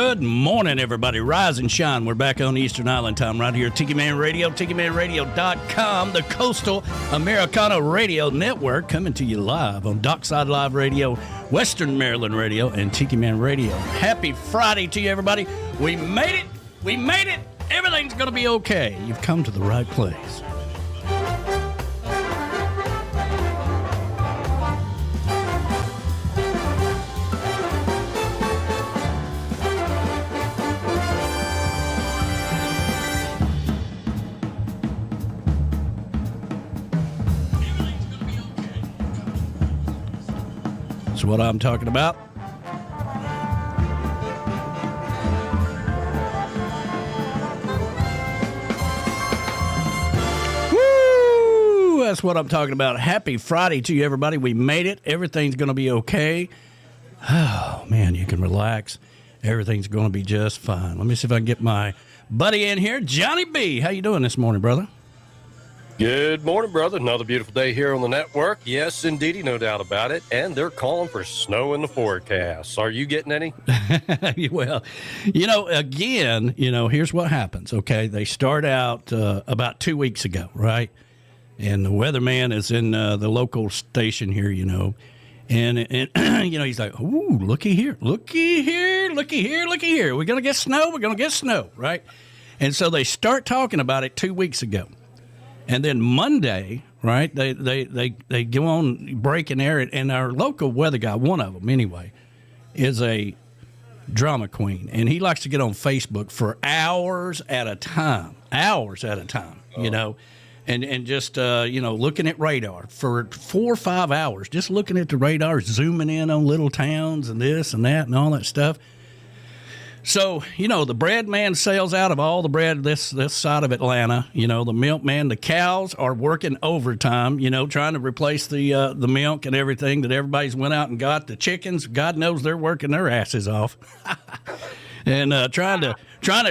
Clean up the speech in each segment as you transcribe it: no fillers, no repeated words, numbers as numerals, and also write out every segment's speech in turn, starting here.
Good morning, everybody. Rise and shine. We're back on Eastern Island time right here at Tiki Man Radio, TikiManRadio.com, the Coastal Americana Radio Network, coming to you live on Dockside Live Radio, Western Maryland Radio, and Tiki Man Radio. Happy Friday to you, everybody. We made it. We made it. Everything's going to be okay. You've come to the right place. That's what I'm talking about. Woo! That's what I'm talking about. Happy Friday to you, everybody. We made it. Everything's going to be okay. Oh, man, you can relax. Everything's going to be just fine. Let me see if I can get my buddy in here. Johnny B, how you doing this morning, brother? Good morning, brother. Another beautiful day here on the network. Yes, indeedy, no doubt about it. And they're calling for snow in the forecast. Are you getting any? Well, again, here's what happens, okay? They start out about 2 weeks ago, right? And the weatherman is in the local station here, and he's like, ooh, looky here. We're going to get snow, right? And so they start talking about it 2 weeks ago. And then Monday, right, they go on breaking air, and our local weather guy, one of them anyway, is a drama queen. And he likes to get on Facebook for hours at a time, and just, looking at radar for 4 or 5 hours, just looking at the radar, zooming in on little towns and this and that and all that stuff. So, the bread man sails out of all the bread this side of Atlanta. The milkman, the cows are working overtime, trying to replace the milk and everything that everybody's went out and got. The chickens, God knows they're working their asses off. And trying to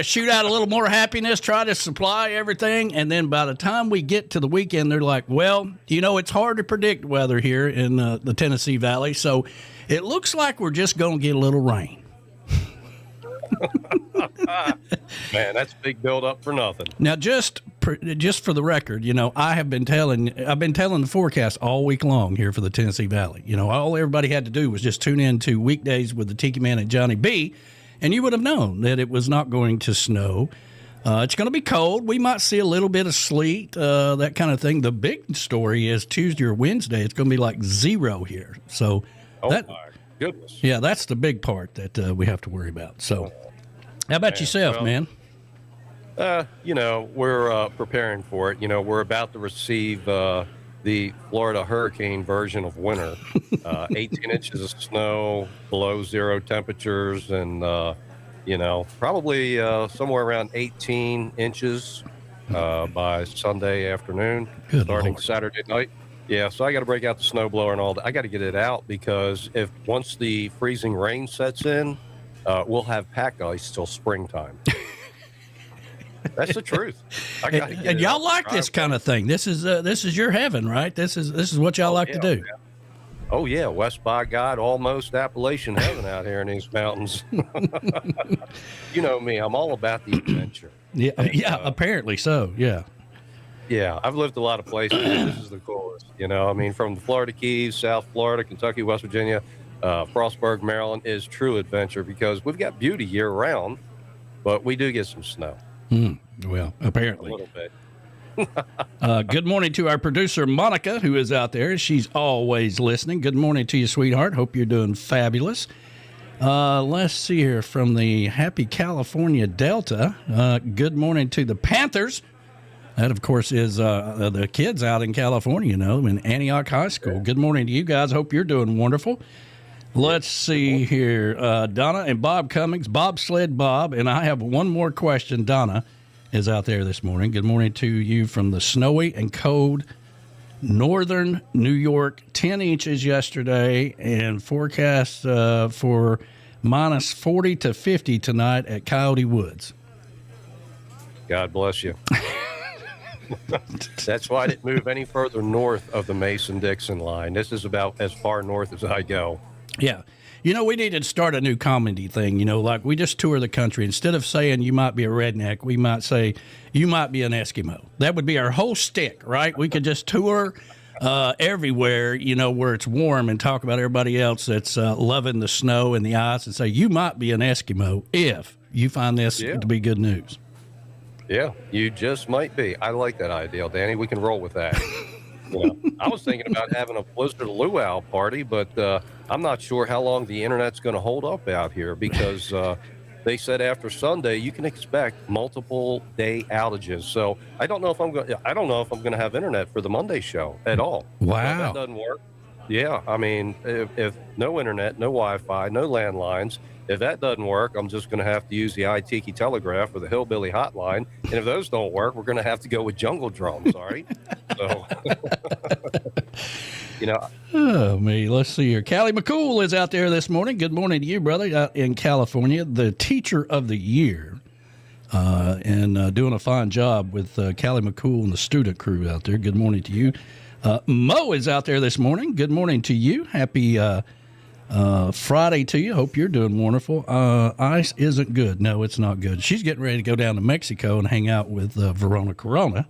shoot out a little more happiness, try to supply everything. And then by the time we get to the weekend, they're like, well, it's hard to predict weather here in the Tennessee Valley. So it looks like we're just going to get a little rain. Man, that's a big build up for nothing. Now, just for the record, I've been telling the forecast all week long here for the Tennessee Valley. All everybody had to do was just tune in to Weekdays with the Tiki Man and Johnny B, and you would have known that it was not going to snow. It's going to be cold. We might see a little bit of sleet, that kind of thing. The big story is Tuesday or Wednesday, it's going to be like 0 here. So my goodness. Yeah, that's the big part that we have to worry about. So how about yourself, man? We're preparing for it. We're about to receive the Florida hurricane version of winter. 18 inches of snow, below zero temperatures, and, probably somewhere around 18 inches by Sunday afternoon, starting Saturday night. Yeah, so I got to break out the snowblower and all that. I got to get it out because once the freezing rain sets in, we'll have pack ice till springtime. That's the truth. And y'all like this kind of thing. This is your heaven, right? This is what y'all like to do. Yeah. Oh yeah, West by God, almost Appalachian heaven out here in these mountains. You know me, I'm all about the adventure. Yeah, apparently so. Yeah. Yeah, I've lived a lot of places. This is the coolest. From the Florida Keys, South Florida, Kentucky, West Virginia, Frostburg, Maryland is true adventure because we've got beauty year round, but we do get some snow. Well, apparently. A little bit. Good morning to our producer, Monica, who is out there. She's always listening. Good morning to you, sweetheart. Hope you're doing fabulous. Let's see here from the happy California Delta. Good morning to the Panthers. That, of course, is the kids out in California, in Antioch High School. Good morning to you guys. Hope you're doing wonderful. Let's see here. Donna and Bob Cummings, Bobsled Bob, and I have one more question. Donna is out there this morning. Good morning to you from the snowy and cold northern New York. 10 inches yesterday, and forecast for minus 40 to 50 tonight at Coyote Woods. God bless you. That's why I didn't move any further north of the Mason-Dixon line. This is about as far north as I go. Yeah. We needed to start a new comedy thing, like we just tour the country. Instead of saying you might be a redneck, we might say you might be an Eskimo. That would be our whole shtick, right? We could just tour everywhere, where it's warm and talk about everybody else that's loving the snow and the ice and say you might be an Eskimo if you find this to be good news. Yeah, you just might be. I like that idea, Danny. We can roll with that. I was thinking about having a Blizzard Luau party, but I'm not sure how long the internet's going to hold up out here because they said after Sunday you can expect multiple day outages. So I don't know if I'm going to have internet for the Monday show at all. Wow, if that doesn't work. Yeah, I mean, if no internet, no Wi-Fi, no landlines. If that doesn't work, I'm just going to have to use the iTiki Telegraph or the Hillbilly Hotline. And if those don't work, we're going to have to go with jungle drums, all right? So, Oh, me. Let's see here. Callie McCool is out there this morning. Good morning to you, brother, out in California, the Teacher of the Year, and doing a fine job with Callie McCool and the student crew out there. Good morning to you. Mo is out there this morning. Good morning to you. Happy Friday to you. Hope you're doing wonderful. Ice isn't good. No, it's not good. She's getting ready to go down to Mexico and hang out with Verona Corona.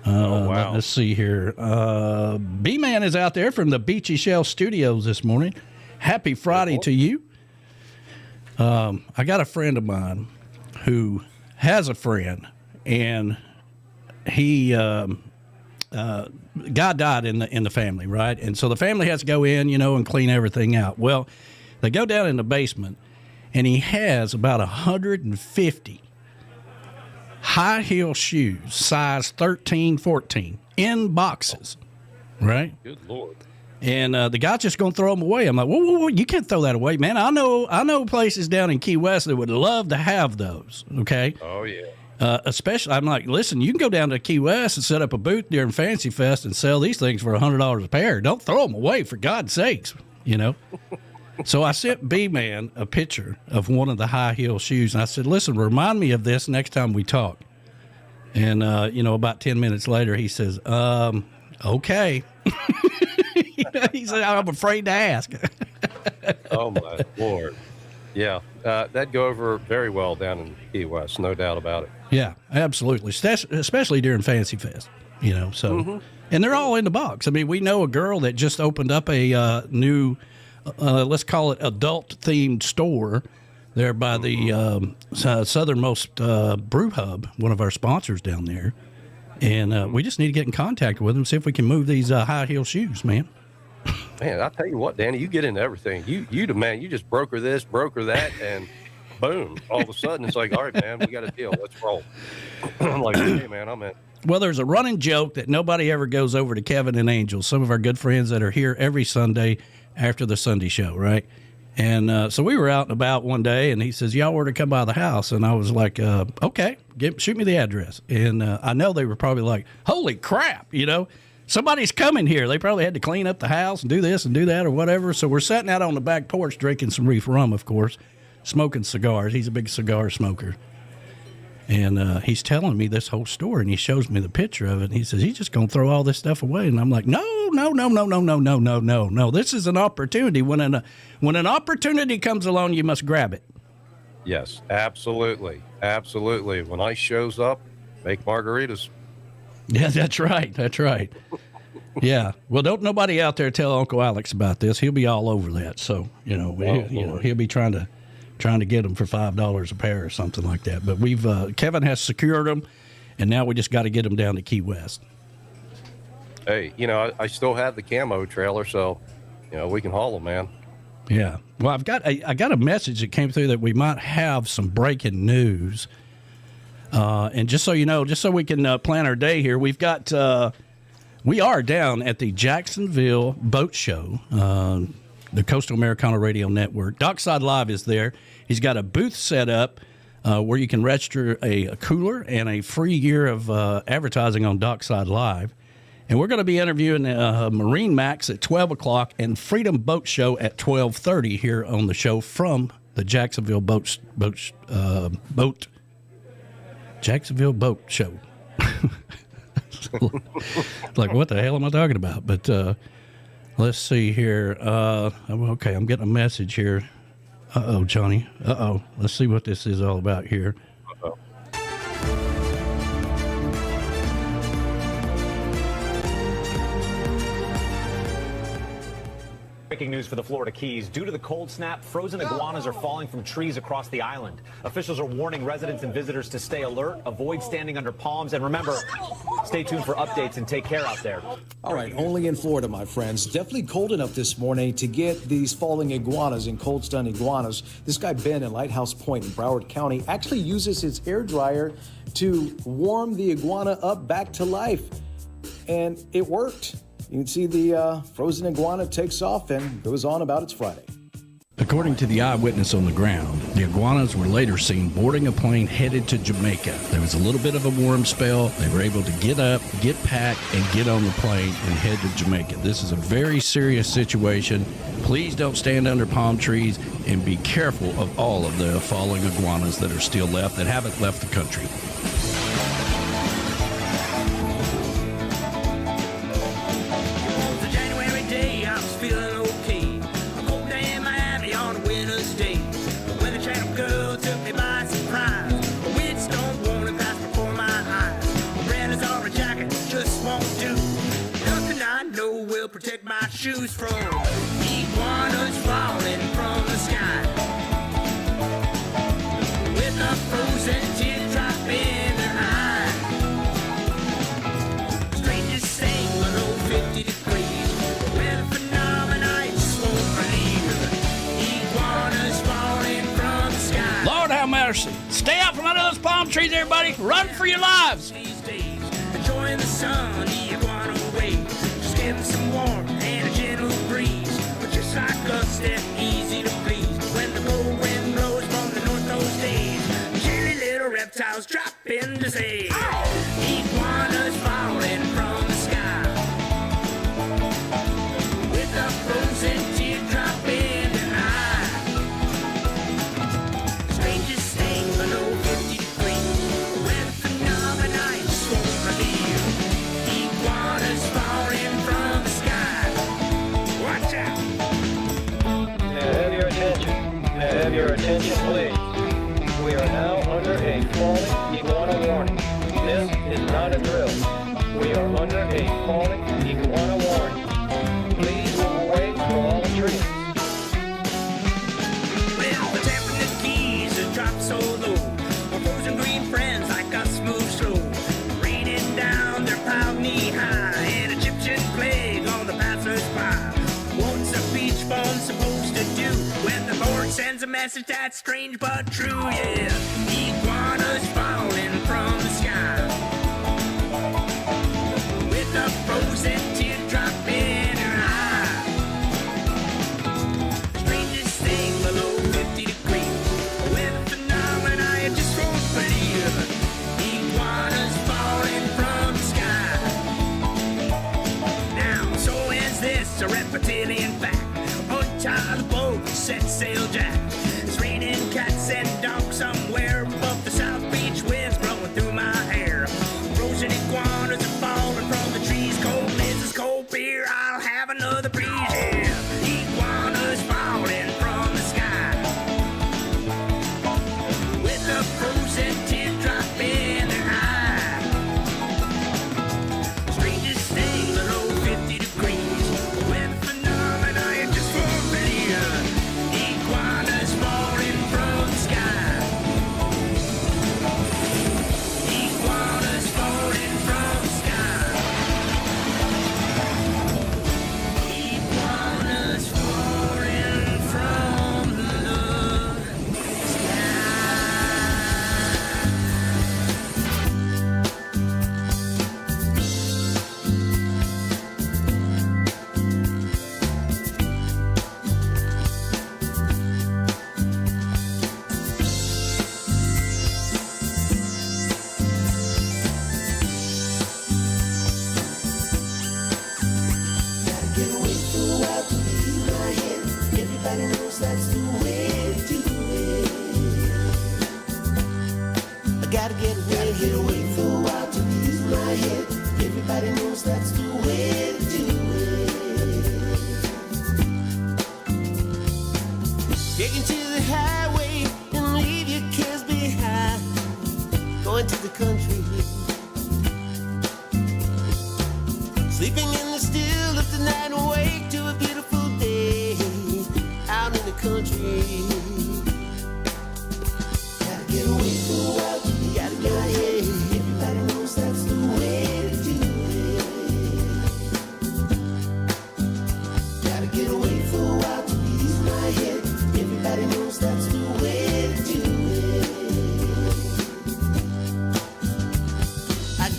Oh, wow. Let's see here. B-Man is out there from the Beachy Shell Studios this morning. Happy Friday to you. I got a friend of mine who has a friend, and he guy died in the family, right? And so the family has to go in, and clean everything out. Well, they go down in the basement, and he has about 150 high heel shoes, size 13, 14, in boxes, right? Good Lord. And the guy's just going to throw them away. I'm like, whoa, you can't throw that away, man. I know places down in Key West that would love to have those, okay? Oh, yeah. Especially, I'm like, listen, you can go down to Key West and set up a booth during Fancy Fest and sell these things for $100 a pair. Don't throw them away, for God's sakes, So I sent B-Man a picture of one of the high heel shoes, and I said, listen, remind me of this next time we talk. And, about 10 minutes later, he says, okay. He said, I'm afraid to ask. Oh, my Lord. Yeah, that'd go over very well down in Key West, no doubt about it. Yeah, absolutely, especially during Fancy Fest, so. And they're all in the box. I mean, we know a girl that just opened up a new, let's call it adult-themed store there by the southernmost brew hub, one of our sponsors down there. And we just need to get in contact with them, see if we can move these high-heel shoes, man. Man, I'll tell you what, Danny, you get into everything. You the man, you just broker this, broker that, and boom, all of a sudden it's like, all right, man, we got a deal. Let's roll. I'm like, hey, man, I'm in. Well, there's a running joke that nobody ever goes over to Kevin and Angel, some of our good friends that are here every Sunday after the Sunday show, right? And so we were out and about one day, and he says, y'all were to come by the house. And I was like, okay, shoot me the address. And I know they were probably like, holy crap, somebody's coming here. They probably had to clean up the house and do this and do that or whatever. So we're sitting out on the back porch drinking some reef rum, of course, smoking cigars. He's a big cigar smoker. And he's telling me this whole story, and he shows me the picture of it. And he says, he's just going to throw all this stuff away. And I'm like, no. This is an opportunity. When an opportunity comes along, you must grab it. Yes, absolutely. Absolutely. When ice shows up, make margaritas. Yeah, that's right. Yeah. Well, don't nobody out there tell Uncle Alex about this. He'll be all over that. So, he'll be trying to get them for $5 a pair or something like that. But we've Kevin has secured them, and now we just got to get them down to Key West. Hey, I still have the camo trailer, so we can haul them, man. Yeah. Well, I got a message that came through that we might have some breaking news. And just so you know, just so we can plan our day here, we are down at the Jacksonville Boat Show, the Coastal Americana Radio Network. Dockside Live is there. He's got a booth set up where you can register a cooler and a free year of advertising on Dockside Live. And we're going to be interviewing Marine Max at 12 o'clock and Freedom Boat Show at 12:30 here on the show from the Jacksonville Jacksonville Boat Show. Like, what the hell am I talking about? But Let's see here. Okay, I'm getting a message here. Uh-oh, Johnny. Uh-oh. Let's see what this is all about here. Uh-oh. Breaking news for the Florida Keys. Due to the cold snap, frozen iguanas are falling from trees across the island. Officials are warning residents and visitors to stay alert, avoid standing under palms, and remember, stay tuned for updates and take care out there. All right, only in Florida, my friends. Definitely cold enough this morning to get these falling iguanas and cold stun iguanas. This guy, Ben, in Lighthouse Point in Broward County, actually uses his hair dryer to warm the iguana up back to life. And it worked. You can see the frozen iguana takes off and goes on about its Friday. According to the eyewitness on the ground, the iguanas were later seen boarding a plane headed to Jamaica. There was a little bit of a warm spell. They were able to get up, get packed, and get on the plane and head to Jamaica. This is a very serious situation. Please don't stand under palm trees and be careful of all of the falling iguanas that are still left, that haven't left the country. Protect my shoes from iguanas falling from the sky, with a frozen teardrop in their eye. Strangers sing below 50 degrees. Weather phenomena you just won't believe. Iguanas falling from the sky. Lord have mercy. Stay out from under those palm trees, everybody. Run for your lives. These days, enjoying the sun, the iguana waves. Give some warmth and a gentle breeze, but just like us, they're easy to please. When the cold wind blows from the north those days, chilly little reptiles drop in to say, iguanas falling from the sky, with a frozen teardrop in their eye. Strangers sing below 50 degrees. Weather phenomena you just won't believe. Iguanas falling from the sky. Watch out! Have your attention, please. We are now under a falling iguana warning. This is not a drill. We are under a falling iguana warning. Please move away from all the trees. Well, the temperature in the Keys has dropped so low. Our frozen green friends like us move slow. Raining down, they're piled knee high. An Egyptian plague on the passers-by. What's a beach bum supposed to do when the Lord sends a message that's strange but true? Yeah, iguanas falling from the sky, with a frozen teardrop in her eye. Strangers sing below 50 degrees. Weather phenomena you just won't believe. Iguanas falling from the sky. Now, so is this a reptilian fact? Untie the boat, set sail, Jack. It's raining cats and dogs somewhere above the South Beach. Winds blowing through my hair. Frozen iguanas are falling from the trees. Cold blizzards, cold beer. I'll have another breeze. Yeah, iguanas falling from the sky, with a frozen teardrop in their eye. Strangers sing below 50 degrees. Weather phenomena you just won't believe. Iguanas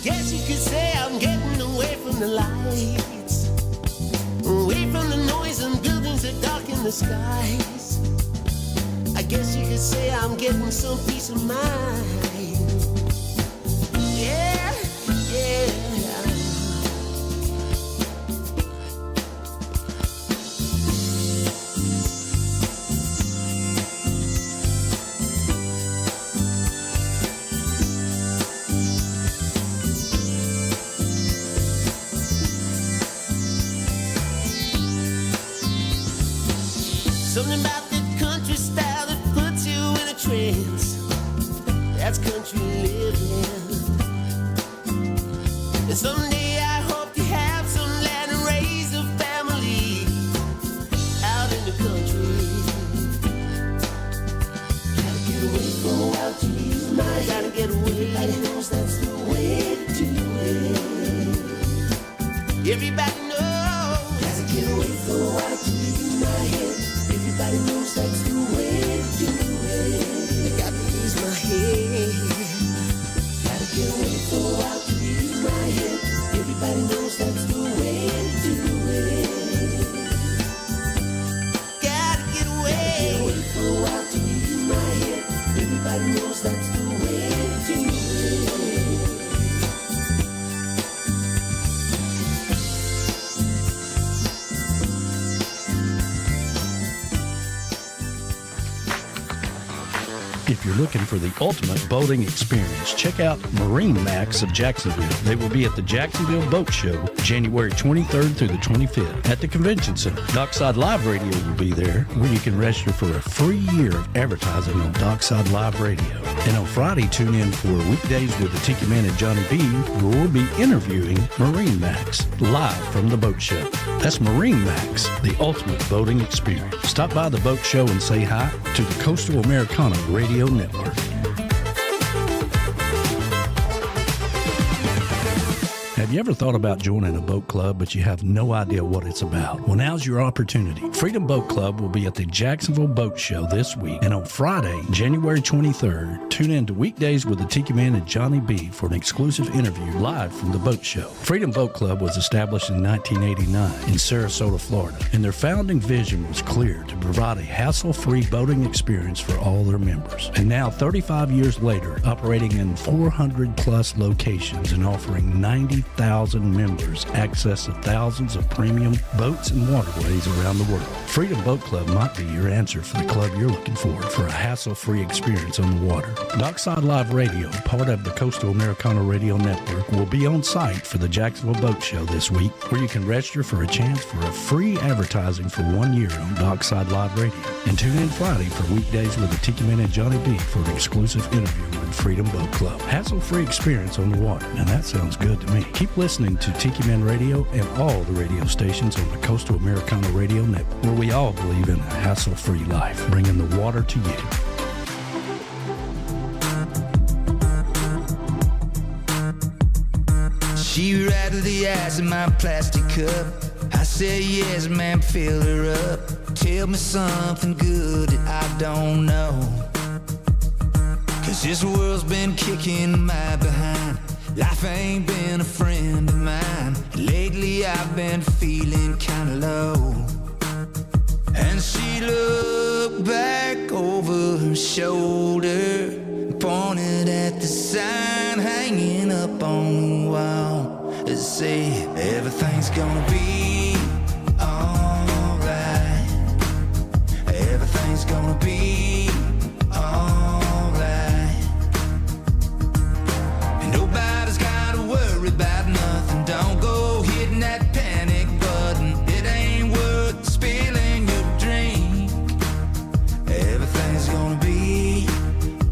Guess you could say I'm getting away from the lights, away from the noise and buildings that darken the skies. I guess you could say I'm getting some peace of mind. Yeah, yeah. Something about the country style that puts you in a trance. That's country living. And someday I hope to have some land and raise a family out in the country. Gotta get away from a while to use my head. Gotta get away. Everybody knows that's the way to do it. Everybody knows. Gotta get away from a while to use my head. Everybody knows that's the way to do it. I gotta use my head. Gotta get away for a while to use my head. Everybody knows that's the way to do it. Gotta get away for a while to use my head. Everybody knows that's the way to do it. If you're looking for the ultimate boating experience, check out Marine Max of Jacksonville. They will be at the Jacksonville Boat Show, January 23rd through the 25th at the Convention Center. Dockside Live Radio will be there, where you can register for a free year of advertising on Dockside Live Radio. And on Friday, tune in for Weekdays with the Tiki Man and Johnny B, where we'll be interviewing Marine Max live from the boat show. That's Marine Max, the ultimate boating experience. Stop by the boat show and say hi to the Coastal Americana Radio Network. Have you ever thought about joining a boat club, but you have no idea what it's about? Well, now's your opportunity. Freedom Boat Club will be at the Jacksonville Boat Show this week, and on Friday, January 23rd, tune in to Weekdays with the Tiki Man and Johnny B for an exclusive interview live from the boat show. Freedom Boat Club was established in 1989 in Sarasota, Florida, and their founding vision was clear: to provide a hassle-free boating experience for all their members. And now, 35 years later, operating in 400-plus locations and offering 90,000 members access to thousands of premium boats and waterways around the world. Freedom Boat Club might be your answer for the club you're looking for a hassle-free experience on the water. Dockside Live Radio, part of the Coastal Americana Radio Network, will be on site for the Jacksonville Boat Show this week, where you can register for a chance for a free advertising for 1 year on Dockside Live Radio. And tune in Friday for Weekdays with the Tiki Man and Johnny B for an exclusive interview with Freedom Boat Club. Hassle-free experience on the water. Now that sounds good to me. Keep listening to Tiki Man Radio and all the radio stations on the Coastal Americana Radio Network, where we all believe in a hassle-free life, bringing the water to you. She rattled the ice in my plastic cup. I said, yes, ma'am, fill her up. Tell me something good that I don't know. 'Cause this world's been kicking my behind. Life ain't been a friend of mine. Lately I've been feeling kinda low. And she looked back over her shoulder, pointed at the sign hanging up on the wall. It said, everything's gonna be alright. Everything's gonna be alright. And nobody's gotta worry about nothing. Don't go hitting that panic button. It ain't worth spilling your drink. Everything's gonna be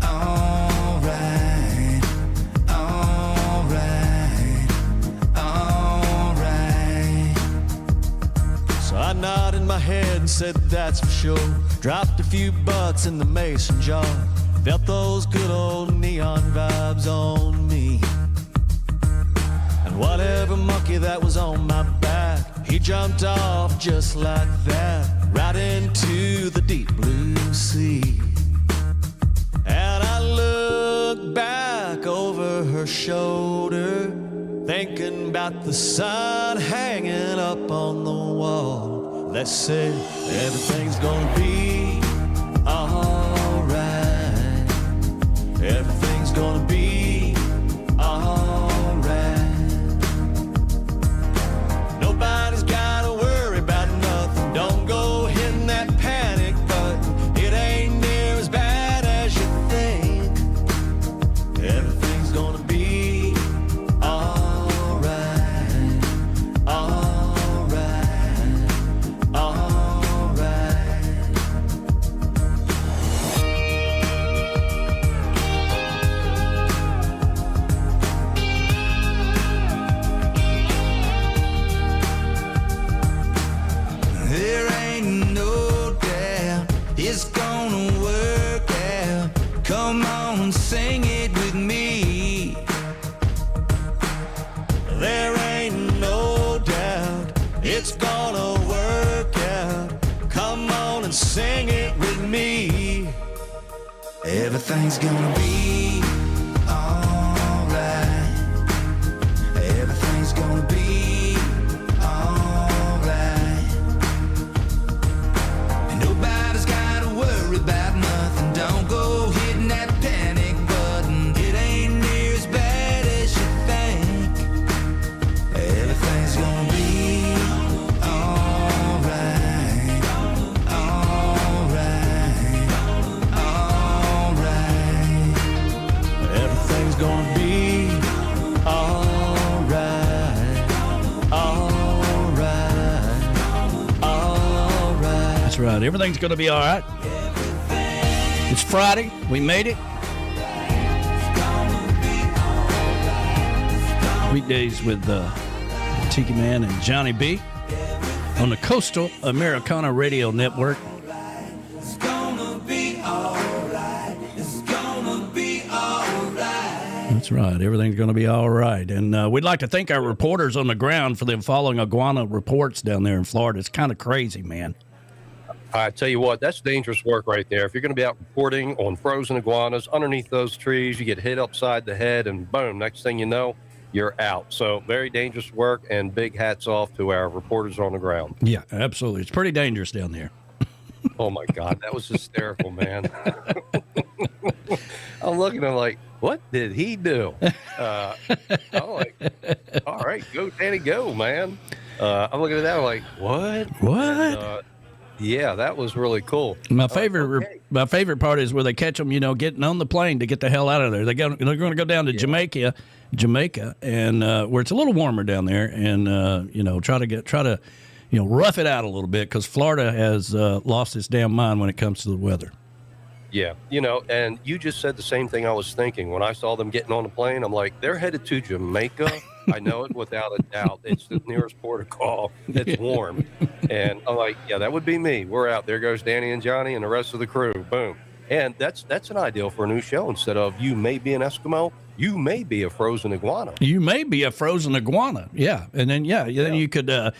alright. Alright. Alright. So I nodded my head and said that's for sure. Dropped a few butts in the mason jar. Felt those good old neon vibes on me. And whatever monkey that was on my back, he jumped off just like that, right into the deep blue sea. And I looked back over her her shoulder, thinking about the sign hanging up on the wall that said everything's gonna be alright. Everything's gonna be alright. Nobody's gotta worry about nothing. Don't go hitting that panic button. It ain't near as bad as you think. Everything's gonna be alright. Alright. Alright. There ain't no doubt it's gonna work out. Come on, sing it with me. There ain't no doubt it's gonna work out. Come on and sing it with me. Everything's gonna be alright. Everything's gonna be alright. And nobody's gotta worry about nothing. Don't go hitting that panic button. It ain't near as bad as you think. Everything's gonna be alright. Alright. Alright. Everything's gonna be alright. Alright. Alright. That's right. Everything's going to be all right. It's Friday. We made it. Weekdays with Tiki Man and Johnny B on the Coastal Americana Radio Network. It's gonna be alright. It's gonna be alright. That's right. Everything's going to be all right. And we'd like to thank our reporters on the ground for them following iguana reports down there in Florida. It's kind of crazy, man. I tell you what, that's dangerous work right there. If you're going to be out reporting on frozen iguanas underneath those trees, you get hit upside the head and boom, next thing you know, you're out. So very dangerous work, and big hats off to our reporters on the ground. Yeah, absolutely. It's pretty dangerous down there. Oh my God, that was hysterical, man. I'm looking, I'm like, what did he do? I'm like, all right, go Danny, go, man. I'm looking at that, I'm like, what? What? And, yeah, that was really cool. My favorite part is where they catch them, getting on the plane to get the hell out of there. They're going to go down to Jamaica, and where it's a little warmer down there, and try to rough it out a little bit, because Florida has lost its damn mind when it comes to the weather. Yeah, and you just said the same thing I was thinking when I saw them getting on the plane. I'm like, they're headed to Jamaica. I know it without a doubt. It's the nearest port of call. It's warm. And I'm like, yeah, that would be me. We're out. There goes Danny and Johnny and the rest of the crew. Boom. And that's an ideal for a new show. Instead of you may be an Eskimo, you may be a frozen iguana. You may be a frozen iguana. Yeah. And then, then you could, tell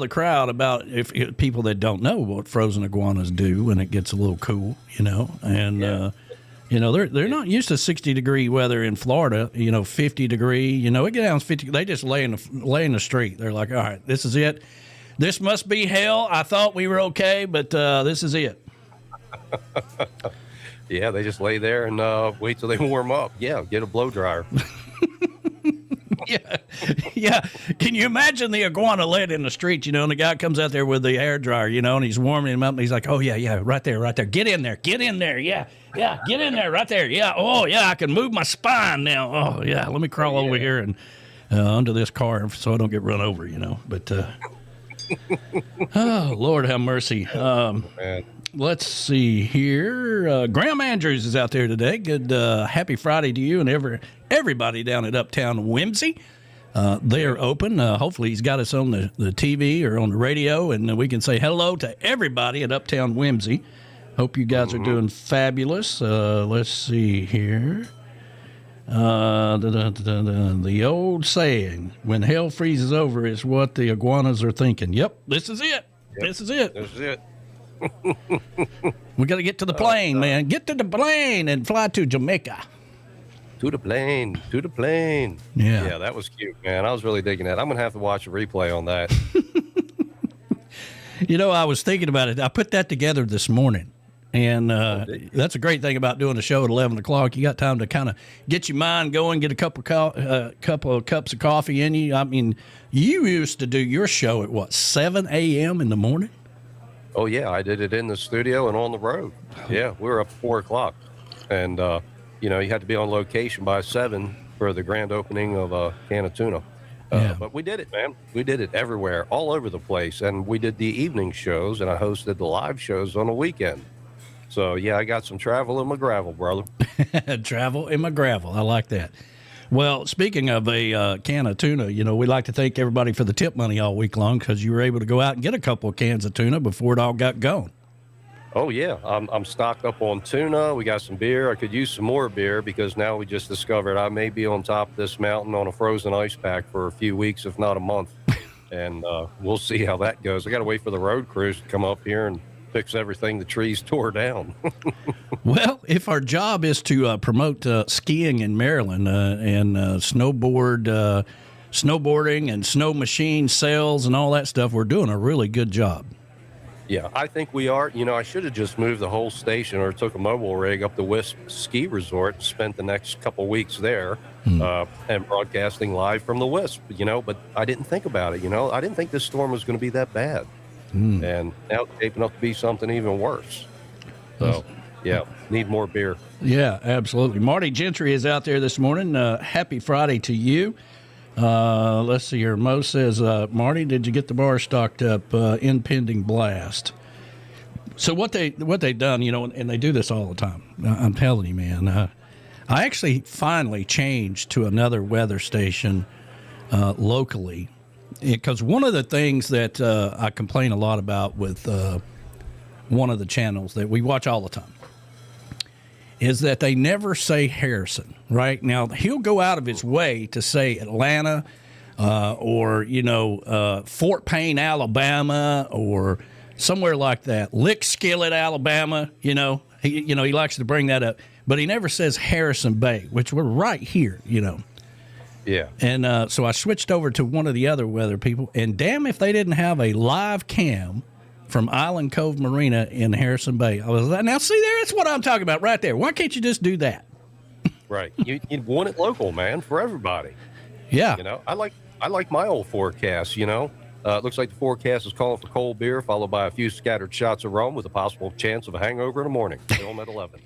the crowd about if people that don't know what frozen iguanas do when it gets a little cool, and, they're not used to 60-degree weather in Florida, 50-degree, it gets down to 50. They just lay in the street. They're like, all right, this is it. This must be hell. I thought we were okay, but this is it. Yeah, they just lay there and wait till they warm up. Yeah, get a blow dryer. Yeah. Can you imagine the iguana laying in the street, and the guy comes out there with the hair dryer, and he's warming him up, and he's like, oh, yeah, right there. Get in there. Yeah, get in there, right there. Yeah, oh, yeah, I can move my spine now. Oh, yeah, let me crawl over here and under this car so I don't get run over, But, oh, Lord have mercy. Let's see here. Graham Andrews is out there today. Good happy Friday to you and everybody down at Uptown Whimsy. They're open. Hopefully he's got us on the TV or on the radio, and we can say hello to everybody at Uptown Whimsy. Hope you guys are doing fabulous. Let's see here. The old saying, when hell freezes over, is what the iguanas are thinking. Yep, this is it. This is it. We got to get to the plane, man. Get to the plane and fly to Jamaica. to the plane, to the plane. Yeah. That was cute, man. I was really digging that. I'm going to have to watch a replay on that. I was thinking about it. I put that together this morning. And that's a great thing about doing a show at 11 o'clock. You got time to kind of get your mind going, get a couple of cups of coffee in you. I mean, you used to do your show at, 7 a.m. in the morning? Oh, yeah. I did it in the studio and on the road. Yeah, we were up at 4 o'clock. And, you had to be on location by 7 for the grand opening of a can of tuna. But we did it, man. We did it everywhere, all over the place. And we did the evening shows, and I hosted the live shows on the weekend. So, yeah, I got some travel in my gravel, brother. Travel in my gravel. I like that. Well, speaking of a can of tuna, we like to thank everybody for the tip money all week long because you were able to go out and get a couple of cans of tuna before it all got gone. Oh, yeah. I'm stocked up on tuna. We got some beer. I could use some more beer because now we just discovered I may be on top of this mountain on a frozen ice pack for a few weeks, if not a month. And we'll see how that goes. I got to wait for the road crews to come up here and fix everything the trees tore down. Well, if our job is to promote skiing in Maryland and snowboarding and snow machine sales and all that stuff, we're doing a really good job. Yeah, I think we are. I should have just moved the whole station or took a mobile rig up to Wisp Ski Resort and spent the next couple weeks there and broadcasting live from the Wisp, but I didn't think about it, I didn't think this storm was going to be that bad. And now it's shaping up to be something even worse. So, yeah, need more beer. Yeah, absolutely. Marty Gentry is out there this morning. Happy Friday to you. Let's see here. Mo says, Marty, did you get the bar stocked up? Impending blast. So what they've done, and they do this all the time. I'm telling you, man. I actually finally changed to another weather station locally. Because one of the things that I complain a lot about with one of the channels that we watch all the time is that they never say Harrison, right? Now, he'll go out of his way to say Atlanta or, Fort Payne, Alabama, or somewhere like that. Lickskillet, Alabama, he likes to bring that up. But he never says Harrison Bay, which we're right here, Yeah. And so I switched over to one of the other weather people, and damn if they didn't have a live cam from Island Cove Marina in Harrison Bay. I was like, now see there, that's what I'm talking about right there. Why can't you just do that? Right. You want it local, man, for everybody. Yeah. I like my old forecast, It looks like the forecast is calling for cold beer, followed by a few scattered shots of rum with a possible chance of a hangover in the morning. Film at 11.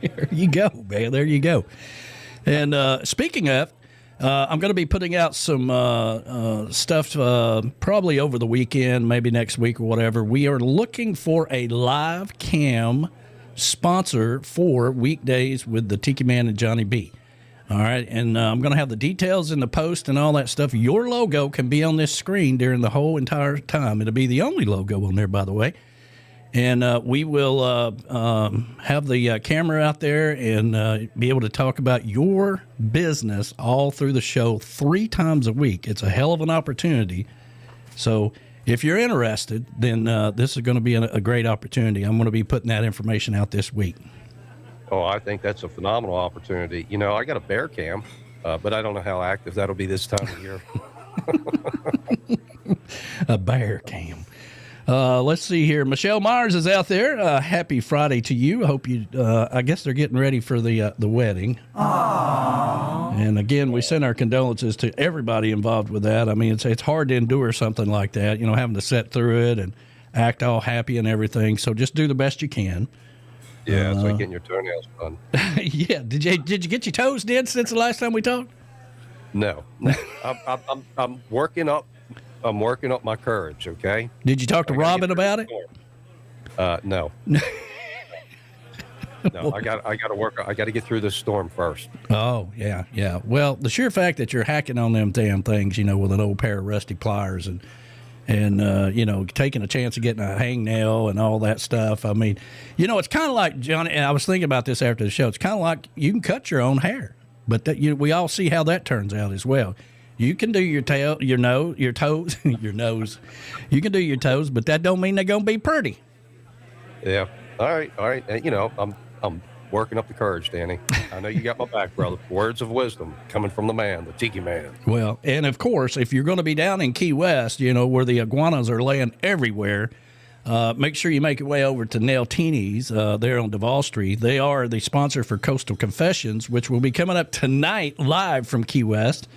There you go, man. There you go. And speaking of, I'm going to be putting out some stuff probably over the weekend, maybe next week or whatever. We are looking for a live cam sponsor for Weekdays with the Tiki Man and Johnny B. All right, and I'm going to have the details in the post and all that stuff. Your logo can be on this screen during the whole entire time. It'll be the only logo on there, by the way. And we will have the camera out there and be able to talk about your business all through the show 3 times a week. It's a hell of an opportunity. So if you're interested, then this is going to be a great opportunity. I'm going to be putting that information out this week. Oh, I think that's a phenomenal opportunity. I got a bear cam, but I don't know how active that'll be this time of year. A bear cam. Let's see here. Michelle Myers is out there. Happy Friday to you. I hope you. I guess they're getting ready for the wedding. Aww. And again, we send our condolences to everybody involved with that. I mean, it's hard to endure something like that. Having to sit through it and act all happy and everything. So just do the best you can. Yeah, it's like getting your toenails done. Yeah. Did you get your toes did since the last time we talked? No. I'm working up. I'm working up my courage, okay? Did you talk to Robin about it? No. No, I got to work. I got to get through this storm first. Oh, yeah. Well, the sheer fact that you're hacking on them damn things, with an old pair of rusty pliers and taking a chance of getting a hangnail and all that stuff. I mean, it's kind of like, Johnny, and I was thinking about this after the show. It's kind of like you can cut your own hair, but we all see how that turns out as well. You can do your tail, your nose, your toes, your nose. You can do your toes, but that don't mean they're gonna be pretty. Yeah. All right. I'm working up the courage, Danny. I know you got my back, brother. Words of wisdom coming from the man, the Tiki Man. Well, and of course, if you're going to be down in Key West, where the iguanas are laying everywhere, make sure you make your way over to Nailtini's there on Duval Street. They are the sponsor for Coastal Confessions, which will be coming up tonight live from Key West.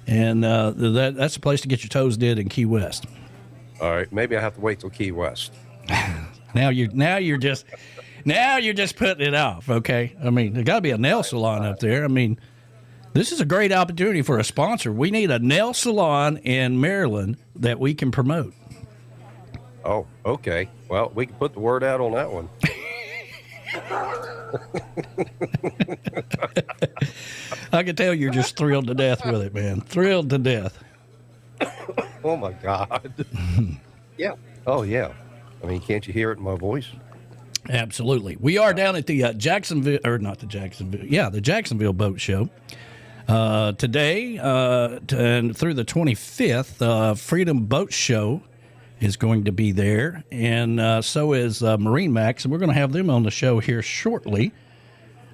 And that's the place to get your toes did in Key West. All right, maybe I have to wait till Key West. Now you're just putting it off, okay? I mean, there got to be a nail salon up there. I mean, this is a great opportunity for a sponsor. We need a nail salon in Maryland that we can promote. Oh, okay. Well, we can put the word out on that one. I can tell you're just thrilled to death with it, man. Thrilled to death. Oh, my God. Yeah. Oh, yeah. I mean, can't you hear it in my voice? Absolutely. We are down at the the Jacksonville Boat Show today and through the 25th. Freedom Boat Show is going to be there, and so is Marine Max, and we're going to have them on the show here shortly.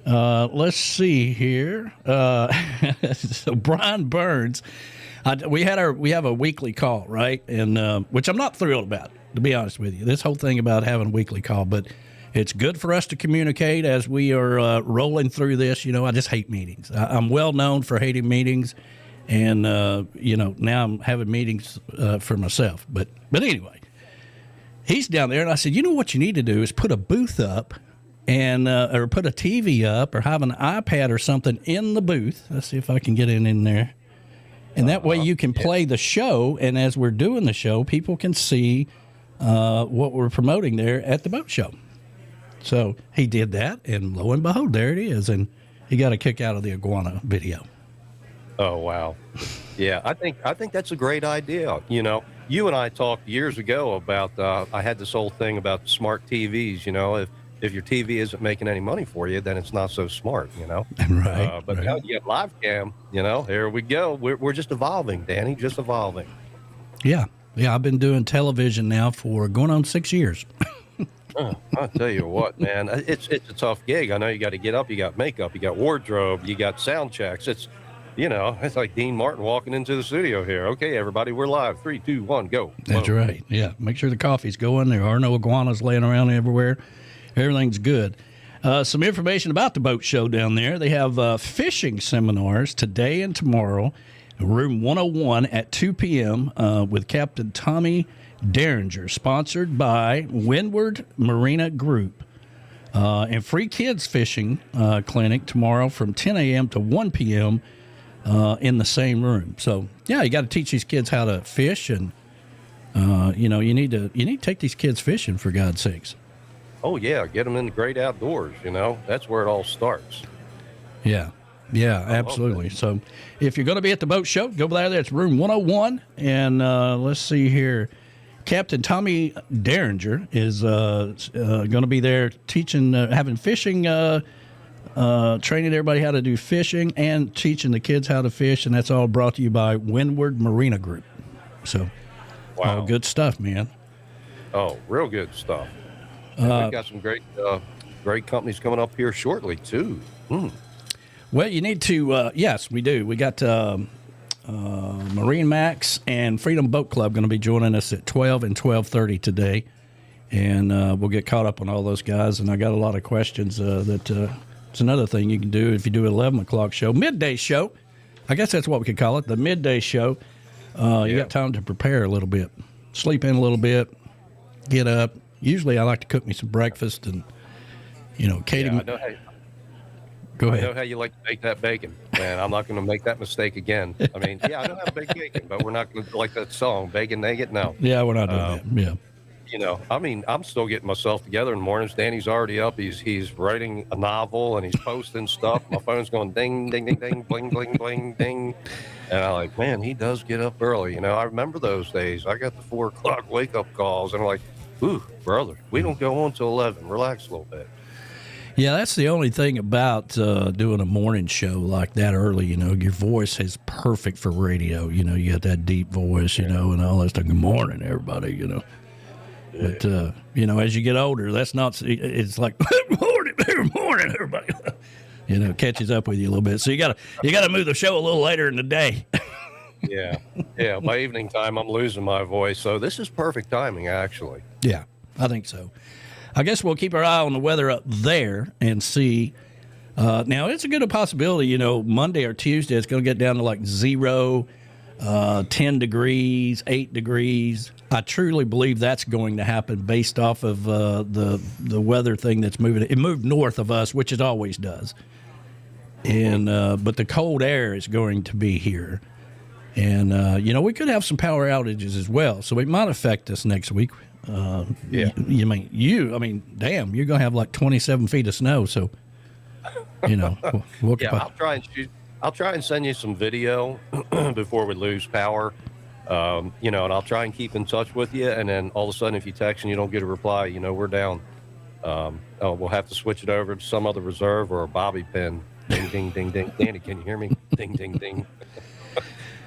Let's see here. So Brian Burns, we have a weekly call, right? And which I'm not thrilled about, to be honest with you. This whole thing about having a weekly call, but it's good for us to communicate as we are rolling through this. I just hate meetings. I'm well known for hating meetings, and now I'm having meetings for myself. But anyway, he's down there, and I said, what you need to do is put a booth up, and or put a TV up, or have an iPad or something in the booth. Let's see if I can get in there, and that way you can play the show. And as we're doing the show, people can see what we're promoting there at the boat show. So he did that, and lo and behold, there it is. And he got a kick out of the iguana video. Oh, wow. Yeah, I think that's a great idea. You and I talked years ago about, I had this whole thing about smart TVs. If your TV isn't making any money for you, then it's not so smart, Right. But now you have live cam, here we go. We're just evolving, Danny, just evolving. Yeah. I've been doing television now for going on 6 years. I'll tell you what, man, it's a tough gig. I know you got to get up, you got makeup, you got wardrobe, you got sound checks. It's like Dean Martin walking into the studio here. Okay, everybody, we're live. 3, 2, 1, go. That's right. Yeah. Make sure the coffee's going. There are no iguanas laying around everywhere. Everything's good. Some information about the boat show down there. They have fishing seminars today and tomorrow, room 101 at 2 p.m. With Captain Tommy Derringer, sponsored by Windward Marina Group. And free kids fishing clinic tomorrow from 10 a.m. to 1 p.m. In the same room. So, yeah, you got to teach these kids how to fish, and you need to take these kids fishing, for God's sakes. Oh, yeah, get them in the great outdoors, That's where it all starts. Yeah, absolutely. So if you're going to be at the boat show, go by there. It's room 101. And let's see here. Captain Tommy Derringer is going to be there teaching, having fishing, training everybody how to do fishing, and teaching the kids how to fish. And that's all brought to you by Windward Marina Group. So, wow. All good stuff, man. Oh, real good stuff. We've got some great companies coming up here shortly, too. Well, you need to, yes, we do. We got Marine Max and Freedom Boat Club going to be joining us at 12 and 12:30 today. And we'll get caught up on all those guys. And I got a lot of questions that it's another thing you can do if you do an 11 o'clock show. Midday show. I guess that's what we could call it, the midday show. You got time to prepare a little bit. Sleep in a little bit. Get up. Usually I like to cook me some breakfast and, Katie. Yeah, Go ahead. I know how you like to bake that bacon, and I'm not going to make that mistake again. I mean, I know how to bake bacon, but we're not going to like that song, Bacon Naked. No. Yeah, we're not doing that. Yeah. I'm still getting myself together in the mornings. Danny's already up. He's writing a novel, and he's posting stuff. My phone's going ding, ding, ding, ding, bling, bling, bling, ding. And I'm like, man, he does get up early. I remember those days. I got the 4 o'clock wake-up calls, and I'm like, ooh, brother, we don't go on till 11. Relax a little bit. Yeah, that's the only thing about doing a morning show like that early. Your voice is perfect for radio. You got that deep voice, and all that stuff. Good morning, everybody, But, as you get older, that's not, it's like, good morning. Good morning, everybody. You know, catches up with you a little bit. So you gotta move the show a little later in the day. Yeah. By evening time, I'm losing my voice. So this is perfect timing, actually. Yeah, I think so. I guess we'll keep our eye on the weather up there and see. Now, it's a good possibility, you know, Monday or Tuesday, it's going to get down to like 0, 10 degrees, 8 degrees. I truly believe that's going to happen based off of the weather thing that's moving. It moved north of us, which it always does. And but the cold air is going to be here. And, you know, we could have some power outages as well. So it might affect us next week. Yeah. Damn, you're going to have like 27 feet of snow. So, you know, I'll try and send you some video before we lose power. You know, and I'll try and keep in touch with you. And then all of a sudden, if you text and you don't get a reply, you know, we're down. We'll have to switch it over to some other reserve or a bobby pin. Ding, ding, ding, ding. Danny, can you hear me? Ding, ding, ding.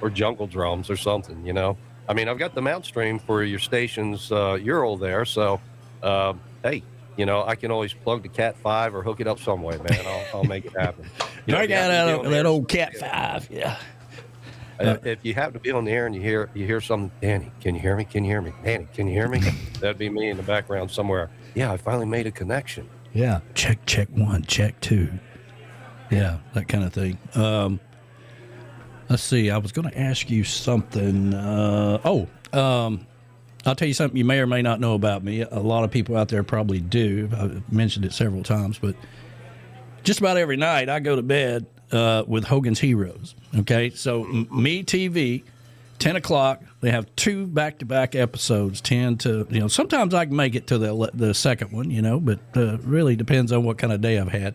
Or jungle drums or something, you know. I mean, I've got the mount stream for your station's Ural there. So, hey, you know, I can always plug the Cat 5 or hook it up some way, man. I'll make it happen. You I got out that old Cat 5, yeah. If you happen to be on the air and you hear something, Danny, can you hear me? Can you hear me? Danny, can you hear me? That'd be me in the background somewhere. Yeah, I finally made a connection. Yeah, check 1, check 2. Yeah, that kind of thing. Let's see. I was going to ask you something. I'll tell you something you may or may not know about me. A lot of people out there probably do. I've mentioned it several times, but just about every night I go to bed with Hogan's Heroes. Okay, so Me TV, 10 o'clock. They have 2 back-to-back episodes. 10 to, you know, sometimes I can make it to the second one, you know, but really depends on what kind of day I've had.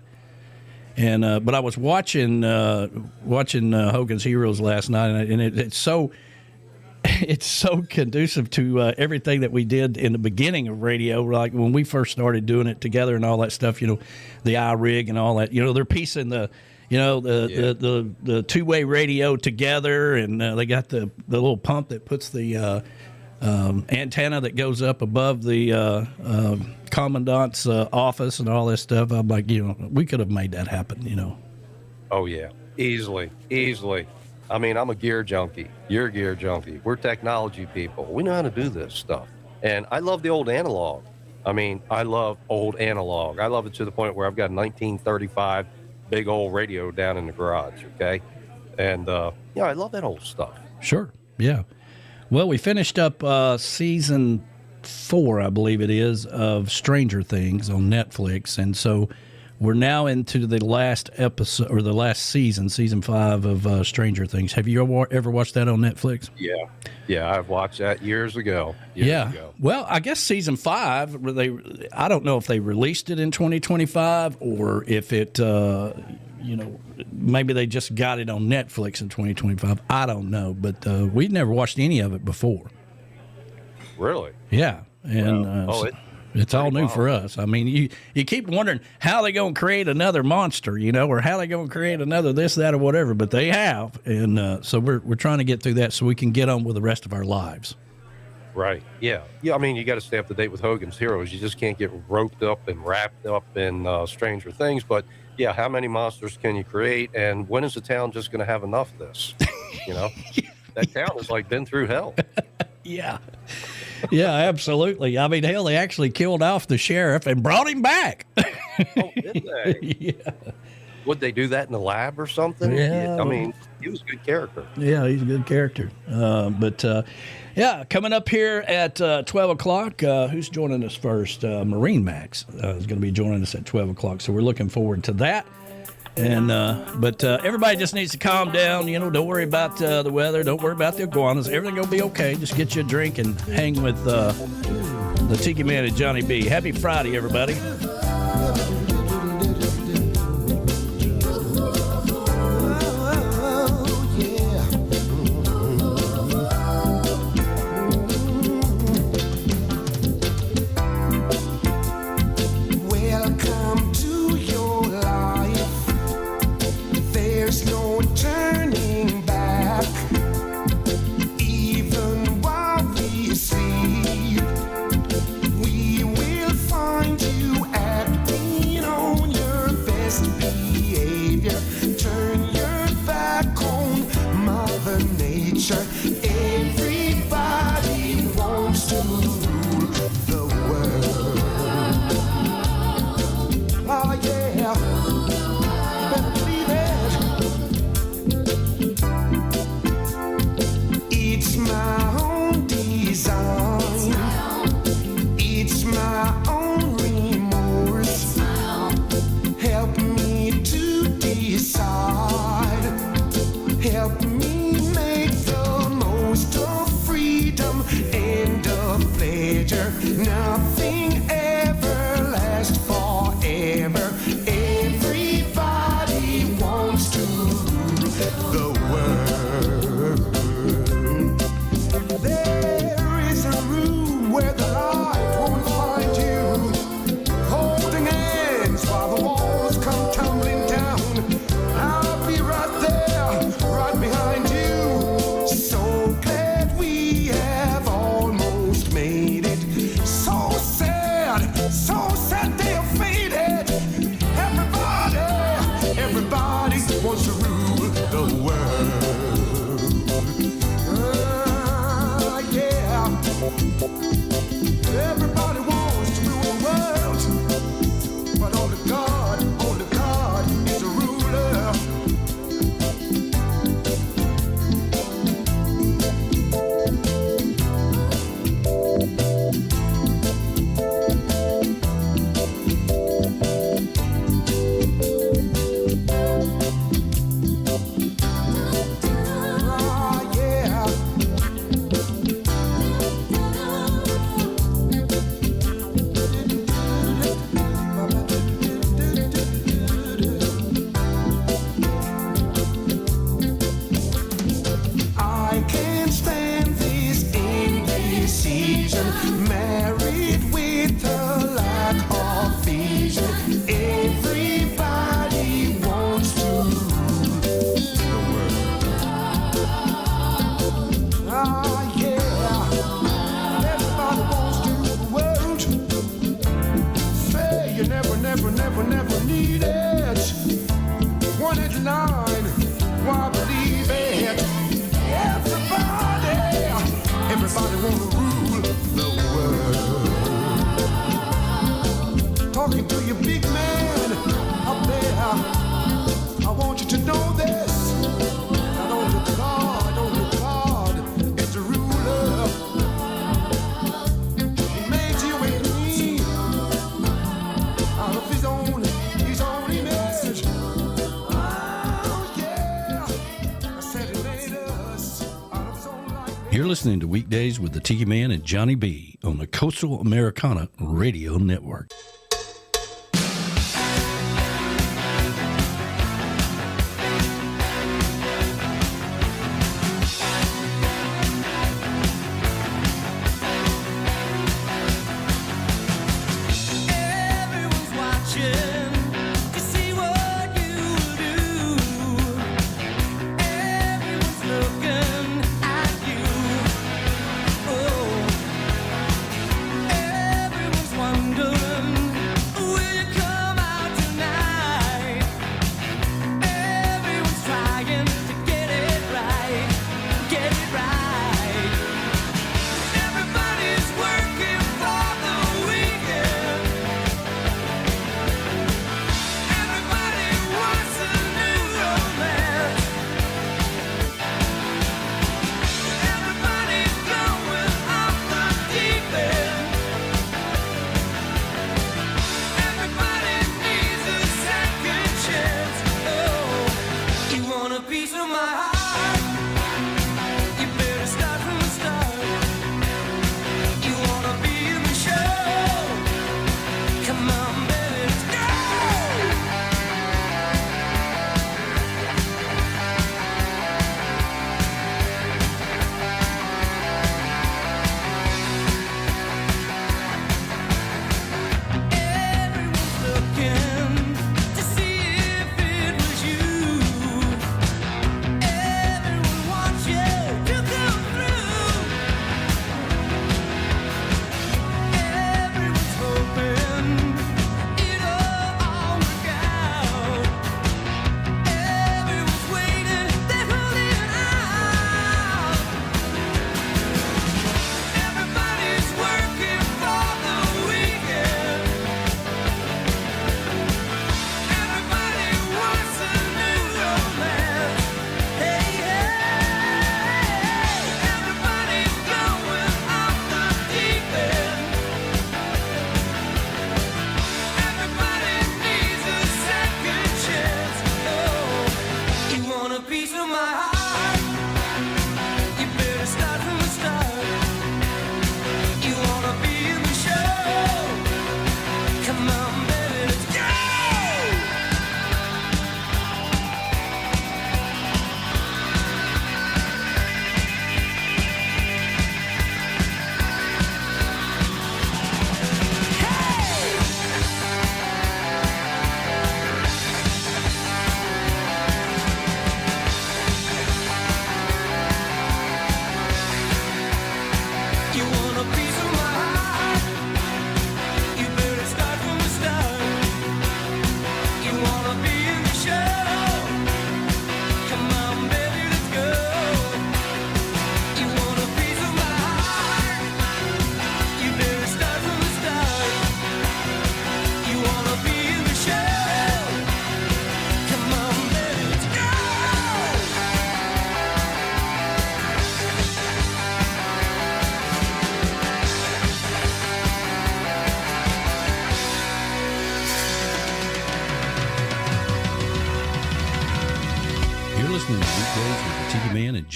And but I was watching Hogan's Heroes last night, and it's so conducive to everything that we did in the beginning of radio, like when we first started doing it together and all that stuff. You know, the iRig and all that. You know, they're piecing the two-way radio together, and they got the little pump that puts the antenna that goes up above the commandant's office and all this stuff. I'm like, you know, we could have made that happen, you know. Oh, yeah. Easily. I mean, I'm a gear junkie. You're a gear junkie. We're technology people. We know how to do this stuff. And I love the old analog. I mean, I love old analog. I love it to the point where I've got a 1935 big old radio down in the garage, okay? And, yeah, I love that old stuff. Sure, yeah. Well, we finished up season 4, I believe it is, of Stranger Things on Netflix, and so we're now into the last episode, or the last season 5 of Stranger Things. Have you ever watched that on Netflix? Yeah, I've watched that years ago. Well, I guess season 5, I don't know if they released it in 2025 or if it, you know, maybe they just got it on Netflix in 2025. I don't know, but we'd never watched any of it before. Really? Yeah, and it's all new for us. I mean, you keep wondering how they going to create another monster, you know, or how they going to create another this, that, or whatever. But they have, and so we're trying to get through that so we can get on with the rest of our lives. Right. Yeah. I mean, you got to stay up to date with Hogan's Heroes. You just can't get roped up and wrapped up in Stranger Things. But yeah, how many monsters can you create? And when is the town just going to have enough of this? You know, that town has like been through hell. Yeah. Yeah, absolutely. I mean, hell, they actually killed off the sheriff and brought him back. Oh, did they? Yeah. Would they do that in the lab or something? Yeah. I mean, he was a good character. Yeah, he's a good character. Yeah, coming up here at 12 o'clock, who's joining us first? Marine Max is going to be joining us at 12 o'clock, so we're looking forward to that. And but everybody just needs to calm down. You know, don't worry about the weather. Don't worry about the iguanas. Everything will be okay. Just get you a drink and hang with the Tiki Man and Johnny B. Happy Friday, everybody. We will find you. preacher. Everybody wants to rule the world. Oh yeah, better believe it. It's my own design. It's my own remorse. Help me to decide. Help me make the most of freedom and of pleasure. Nothing ever lasts forever. Everybody wants to rule the world. There is a room where the light won't find you. Holding hands while the walls come tumbling down. I'll be right there, right behind you. So glad we have almost made it. So sad they are faded. Everybody wants to rule the world. Yeah. Everybody wants to rule the world. But only God is a ruler. Yeah. I can't stand this indecision. Married with a lack of vision. Everybody wants to rule the world. Ah, yeah. Everybody wants to rule the world. Say you never need it. One at line, why believe it? Everybody wanna rule the world. Talking to you, big man up there. I want you to know this. Not only God is the ruler. He made you and me out of his own image. Oh yeah, I said he made us out of his own likeness. You're listening to Weekdays with the Tiki Man and Johnny B on the Coastal Americana Radio Network. Everyone's watching to see what you do. Everyone's looking at you. Oh, everyone's wondering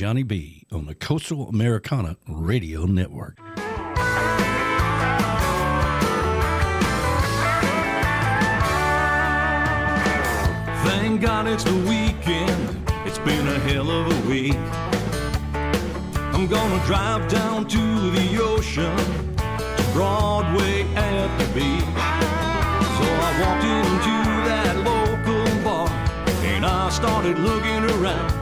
Johnny B on the Coastal Americana Radio Network. Thank God it's the weekend. It's been a hell of a week. I'm gonna drive down to the ocean, to Broadway at the beach. So I walked into that local bar and I started looking around.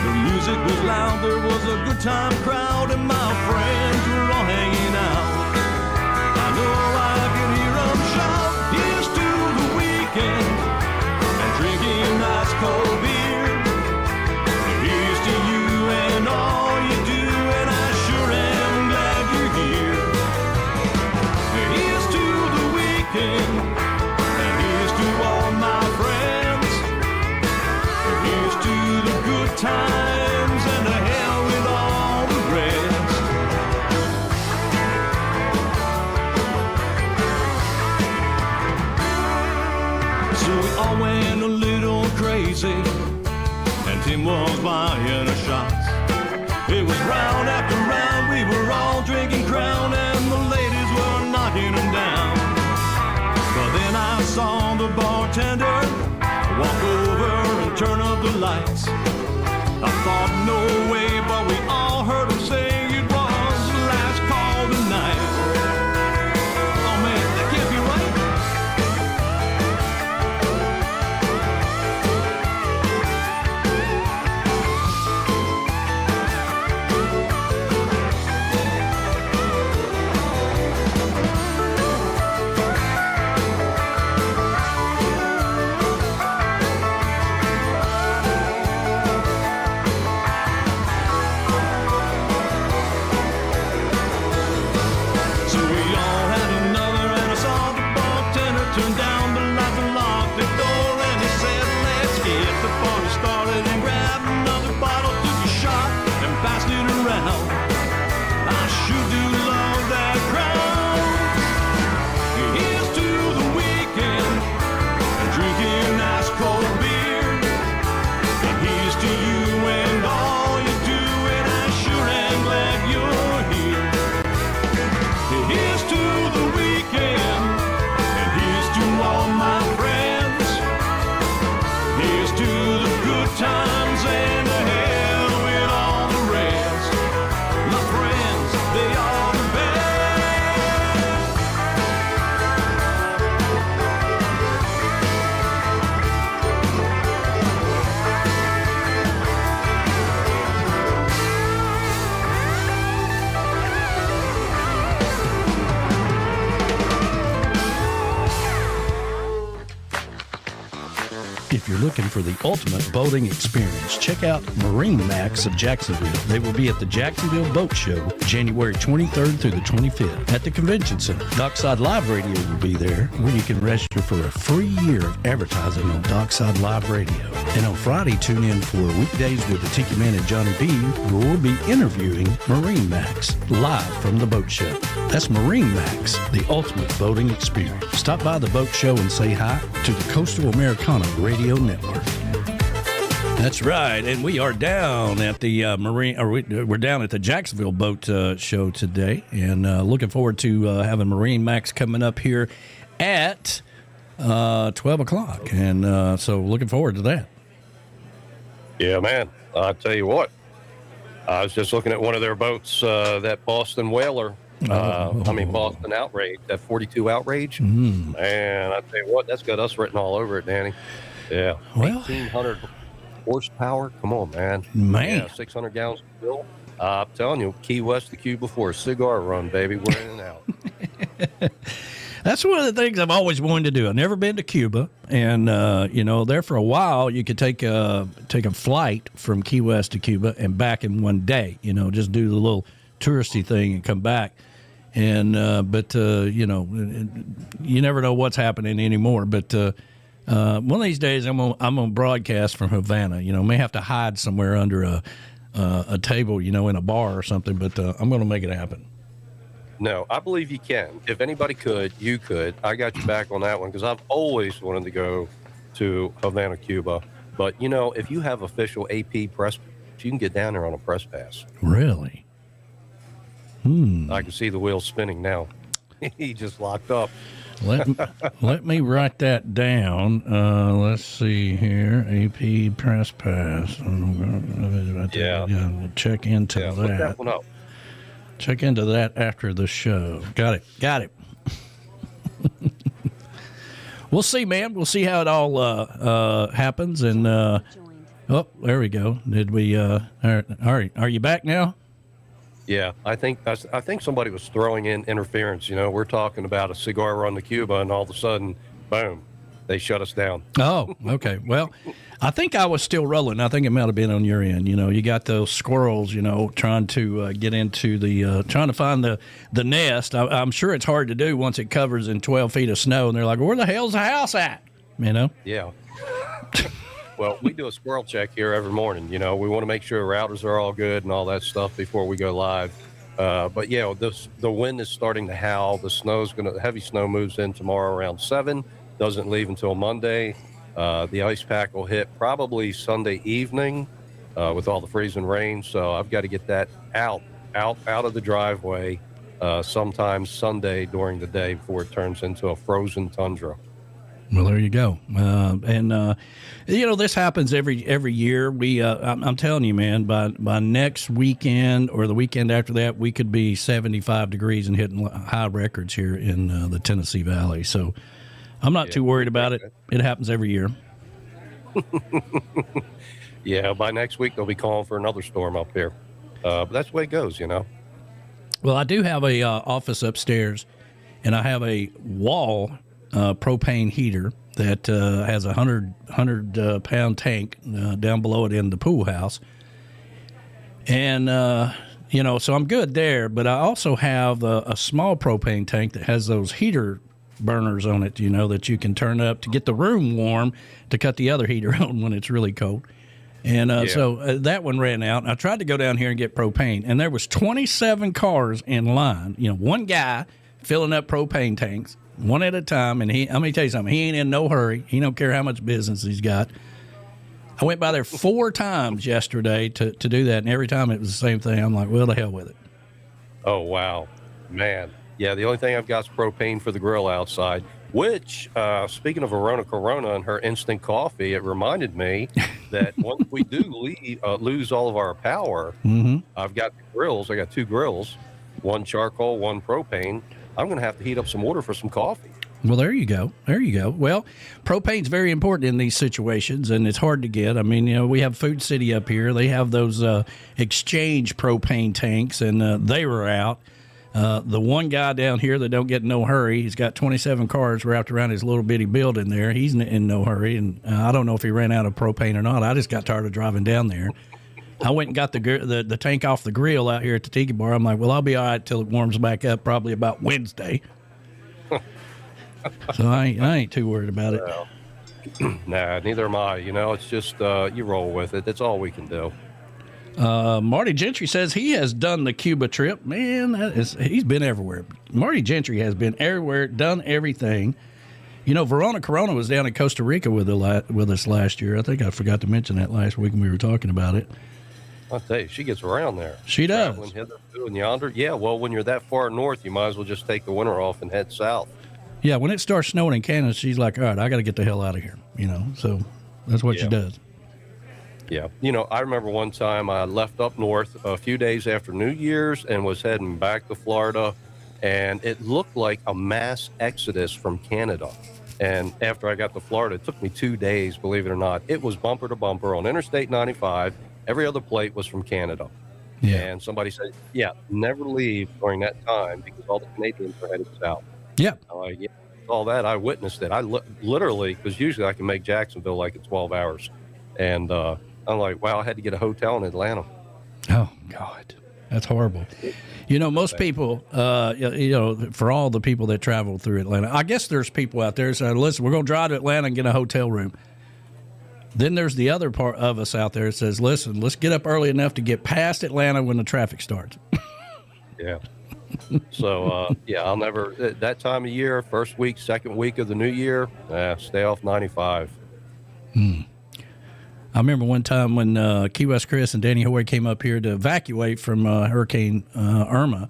The music was loud, there was a good time crowd, and my friends were all hanging out. I know I can hear them shout, here's to the weekend, and drinking ice cold beer. Here's to you and all you do, and I sure am glad you're here. Here's to the weekend, and here's to all my friends. Here's to the good times, and to hell with all the rest. So we all went a little crazy, and Tim was buying us shots. It was round after round, we were all drinking Crown, and the ladies were knocking them down. But then I saw the bartender walk over and turn up the lights. I thought, no way, but we all heard him say it was the last call tonight. Oh man, that can't be right. So we all had another, and I saw the bartender turn down the lights and lock the door, and he said, let's get the party started, and grabbed another bottle, took a shot, and passed it around. I sure do love that crowd. Here's to the weekend, and drinking ice cold beer. And here's to you and all you do, and I sure am glad you're here. Here's to the weekend, and here's to all my friends. Here's to the good times, and to hell with all the rest. My friends, they are the best. If you're looking for the ultimate boating experience, check out Marine Max of Jacksonville. They will be at the Jacksonville Boat Show January 23rd through the 25th at the Convention Center. Dockside Live Radio will be there, where you can register for a free year of advertising on Dockside Live Radio. And on Friday, tune in for Weekdays with the Tiki Man and Johnny B, where we'll be interviewing Marine Max live from the boat show. That's Marine Max, the ultimate boating experience. Stop by the boat show and say hi to the Coastal Americana Radio Network. That's right, and we are down at the we're down at the Jacksonville Boat Show today, and looking forward to having Marine Max coming up here at 12 o'clock, and so looking forward to that. Yeah, man. I'll tell you what. I was just looking at one of their boats, that Boston Whaler. Boston Outrage, that 42 Outrage. And I tell you what, that's got us written all over it, Danny. Yeah. Well, 1,800 horsepower. Come on, man. Man. Yeah, 600 gallons of fuel. I'm telling you, Key West to Cuba for a cigar run, baby. We're in and out. That's one of the things I've always wanted to do. I've never been to Cuba, and there for a while you could take a flight from Key West to Cuba and back in one day. Just do the little touristy thing and come back. And you never know what's happening anymore. But one of these days I'm gonna broadcast from Havana. May have to hide somewhere under a table, in a bar or something. But I'm gonna make it happen. No, I believe you can. If anybody could, you could. I got you back on that one because I've always wanted to go to Havana, Cuba. But, if you have official AP press You can get down there on a press pass. Really? I can see the wheels spinning now. He just locked up. Let me write that down. Let's see here. AP Press Pass. Yeah. Check into Look that. that one up. Check into that after the show. Got it. We'll see, man. We'll see how it all happens. And oh, there we go. Did we? All right. Are you back now? Yeah, I think somebody was throwing in interference. We're talking about a cigar run to Cuba, and all of a sudden, boom, they shut us down. Oh, okay. Well, I think I was still rolling. I think it might have been on your end. You got those squirrels, trying to get into trying to find the nest. I'm sure it's hard to do once it covers in 12 feet of snow, and they're like, where the hell's the house at? Yeah. Well, we do a squirrel check here every morning. We want to make sure routers are all good and all that stuff before we go live. But yeah, the wind is starting to howl. The heavy snow moves in tomorrow around 7. Doesn't leave until Monday. The ice pack will hit probably Sunday evening with all the freezing rain. So I've got to get that out of the driveway sometime Sunday during the day before it turns into a frozen tundra. Well, there you go. This happens every year. I'm telling you, man, by next weekend or the weekend after that, we could be 75 degrees and hitting high records here in the Tennessee Valley. So I'm not too worried about it. It happens every year. Yeah, by next week, they'll be calling for another storm up here. But that's the way it goes, Well, I do have a office upstairs, and I have a wall propane heater that has a 100 pound tank down below it in the pool house. And, so I'm good there. But I also have a small propane tank that has those heater burners on it, that you can turn up to get the room warm to cut the other heater on when it's really cold. And so that one ran out. And I tried to go down here and get propane, and there was 27 cars in line. One guy filling up propane tanks, one at a time. And let me tell you something, he ain't in no hurry. He don't care how much business he's got. I went by there 4 times yesterday to do that, and every time it was the same thing. I'm like, well, to hell with it. Oh, wow. Man. Yeah, the only thing I've got is propane for the grill outside, which, speaking of Verona Corona and her instant coffee, it reminded me that once we do lose all of our power, I've got the grills. I got 2 grills, one charcoal, one propane. I'm going to have to heat up some water for some coffee. Well, there you go. Well, propane's very important in these situations, and it's hard to get. I mean, we have Food City up here. They have those exchange propane tanks, and they were out. The one guy down here that don't get in no hurry, he's got 27 cars wrapped around his little bitty building there. He's in no hurry, and I don't know if he ran out of propane or not. I just got tired of driving down there. I went and got the tank off the grill out here at the Tiki Bar. I'm like, well, I'll be all right till it warms back up, probably about Wednesday. So I ain't too worried about it. Nah, neither am I. It's just you roll with it. That's all we can do. Marty Gentry says he has done the Cuba trip. Man, he's been everywhere. Marty Gentry has been everywhere, done everything. Verona Corona was down in Costa Rica with us last year. I think I forgot to mention that last week when we were talking about it. I'll tell you, she gets around there. She does. Traveling hither and yonder. Yeah, well, when you're that far north, you might as well just take the winter off and head south. Yeah, when it starts snowing in Canada, she's like, all right, I got to get the hell out of here. So that's what she does. Yeah. I remember one time I left up north a few days after New Year's and was heading back to Florida, and it looked like a mass exodus from Canada. And after I got to Florida, it took me 2 days, believe it or not. It was bumper to bumper on Interstate 95. Every other plate was from Canada. Yeah. And somebody said, never leave during that time because all the Canadians are headed south. Yeah. All that, I witnessed it. I literally, because usually I can make Jacksonville like in 12 hours. And I'm like, wow, I had to get a hotel in Atlanta. Oh, God. That's horrible. Most people, for all the people that travel through Atlanta, I guess there's people out there saying, listen, we're going to drive to Atlanta and get a hotel room. Then there's the other part of us out there that says, listen, let's get up early enough to get past Atlanta when the traffic starts. Yeah. So, I'll never, that time of year, first week, second week of the new year, stay off 95. I remember one time when Key West Chris and Danny Hoy came up here to evacuate from Hurricane Irma,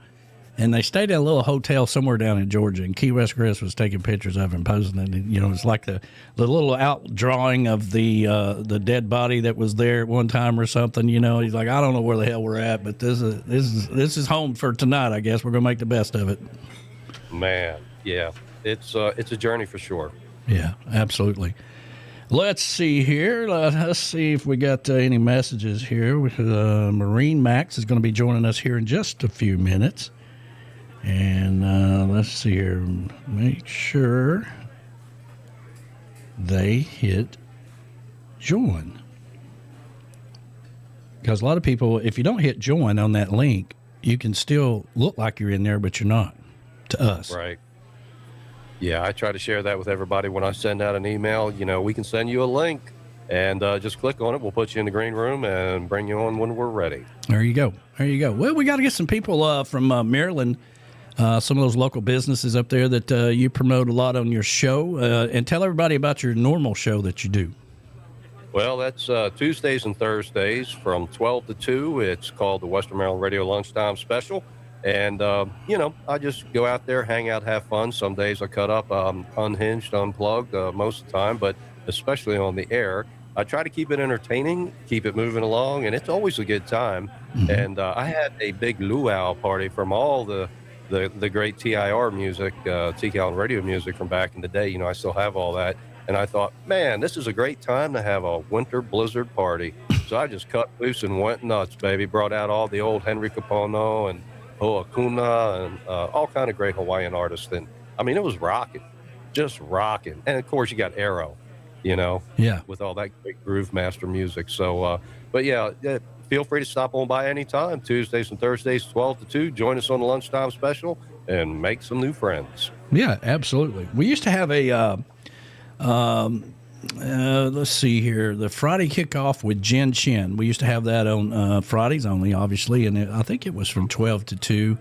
and they stayed at a little hotel somewhere down in Georgia, and Key West Chris was taking pictures of him, posing it. And, it's like the little outdrawing of the dead body that was there at one time or something. He's like, I don't know where the hell we're at, but this is home for tonight. I guess we're gonna make the best of it. Man, yeah, it's a journey for sure. Yeah, absolutely. Let's see here. Let's see if we got any messages here. Marine Max is going to be joining us here in just a few minutes. And let's see here. Make sure they hit join. Because a lot of people, if you don't hit join on that link, you can still look like you're in there, but you're not to us. Right. Yeah, I try to share that with everybody when I send out an email. We can send you a link and just click on it. We'll put you in the green room and bring you on when we're ready. There you go. Well, we got to get some people from Maryland, some of those local businesses up there that you promote a lot on your show, and tell everybody about your normal show that you do. Well, that's Tuesdays and Thursdays from 12 to 2. It's called the Western Maryland Radio Lunchtime Special. And, I just go out there, hang out, have fun. Some days I cut up unhinged, unplugged most of the time, but especially on the air. I try to keep it entertaining, keep it moving along, and it's always a good time. Mm-hmm. And I had a big luau party from all the great TIR music, Tiki Man Radio music from back in the day. I still have all that. And I thought, man, this is a great time to have a winter blizzard party. So I just cut loose and went nuts, baby. Brought out all the old Henry Kapono and Ho'akuna and all kind of great Hawaiian artists. And it was rocking, just rocking. And of course you got Arrow, yeah, with all that great groove master music. So, but yeah, feel free to stop on by anytime. Tuesdays and Thursdays, 12 to 2. Join us on the lunchtime special and make some new friends. Yeah, absolutely. We used to have a, let's see here, the Friday kickoff with Jen Chin. We used to have that on Fridays only, obviously, and I think it was from 12 to 2,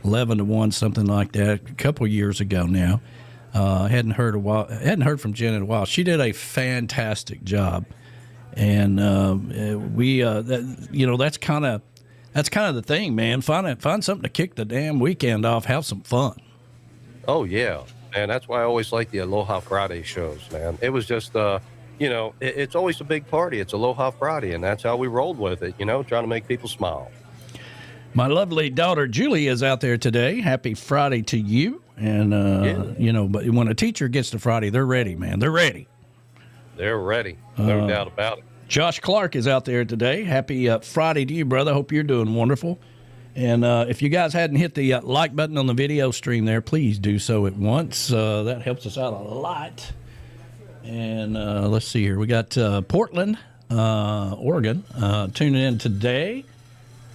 11 to 1, something like that, a couple of years ago now. Hadn't heard from Jen in a while. She did a fantastic job, and that's kind of the thing, man. Find something to kick the damn weekend off. Have some fun. Oh yeah. And that's why I always like the Aloha Friday shows, man. It was just, it's always a big party. It's Aloha Friday, and that's how we rolled with it, trying to make people smile. My lovely daughter, Julie, is out there today. Happy Friday to you. And, but when a teacher gets to Friday, they're ready, man. They're ready. They're ready. No doubt about it. Josh Clark is out there today. Happy Friday to you, brother. Hope you're doing wonderful. And if you guys hadn't hit the like button on the video stream there, please do so at once. That helps us out a lot. And let's see here. We got Portland, Oregon, tuning in today.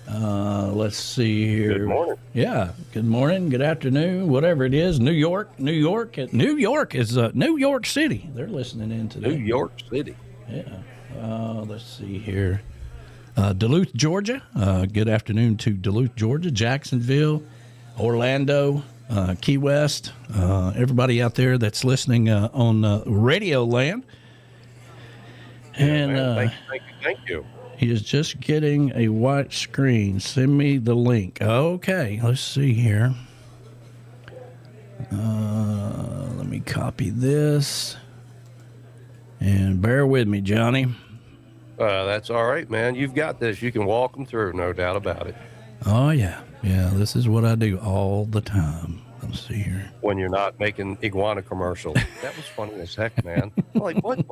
Let's see here. Good morning. Yeah, good morning, good afternoon, whatever it is. New York is New York City. They're listening in today. New York City. Yeah. Let's see here. Duluth, Georgia. Good afternoon to Duluth, Georgia, Jacksonville, Orlando, Key West, everybody out there that's listening on Radio Land. And thank you. He is just getting a white screen. Send me the link. Okay, let's see here. Let me copy this. And bear with me, Johnny. That's all right, man. You've got this. You can walk them through, no doubt about it. Oh, yeah. Yeah, this is what I do all the time. Let's see here. When you're not making iguana commercials. That was funny as heck, man. Like, what?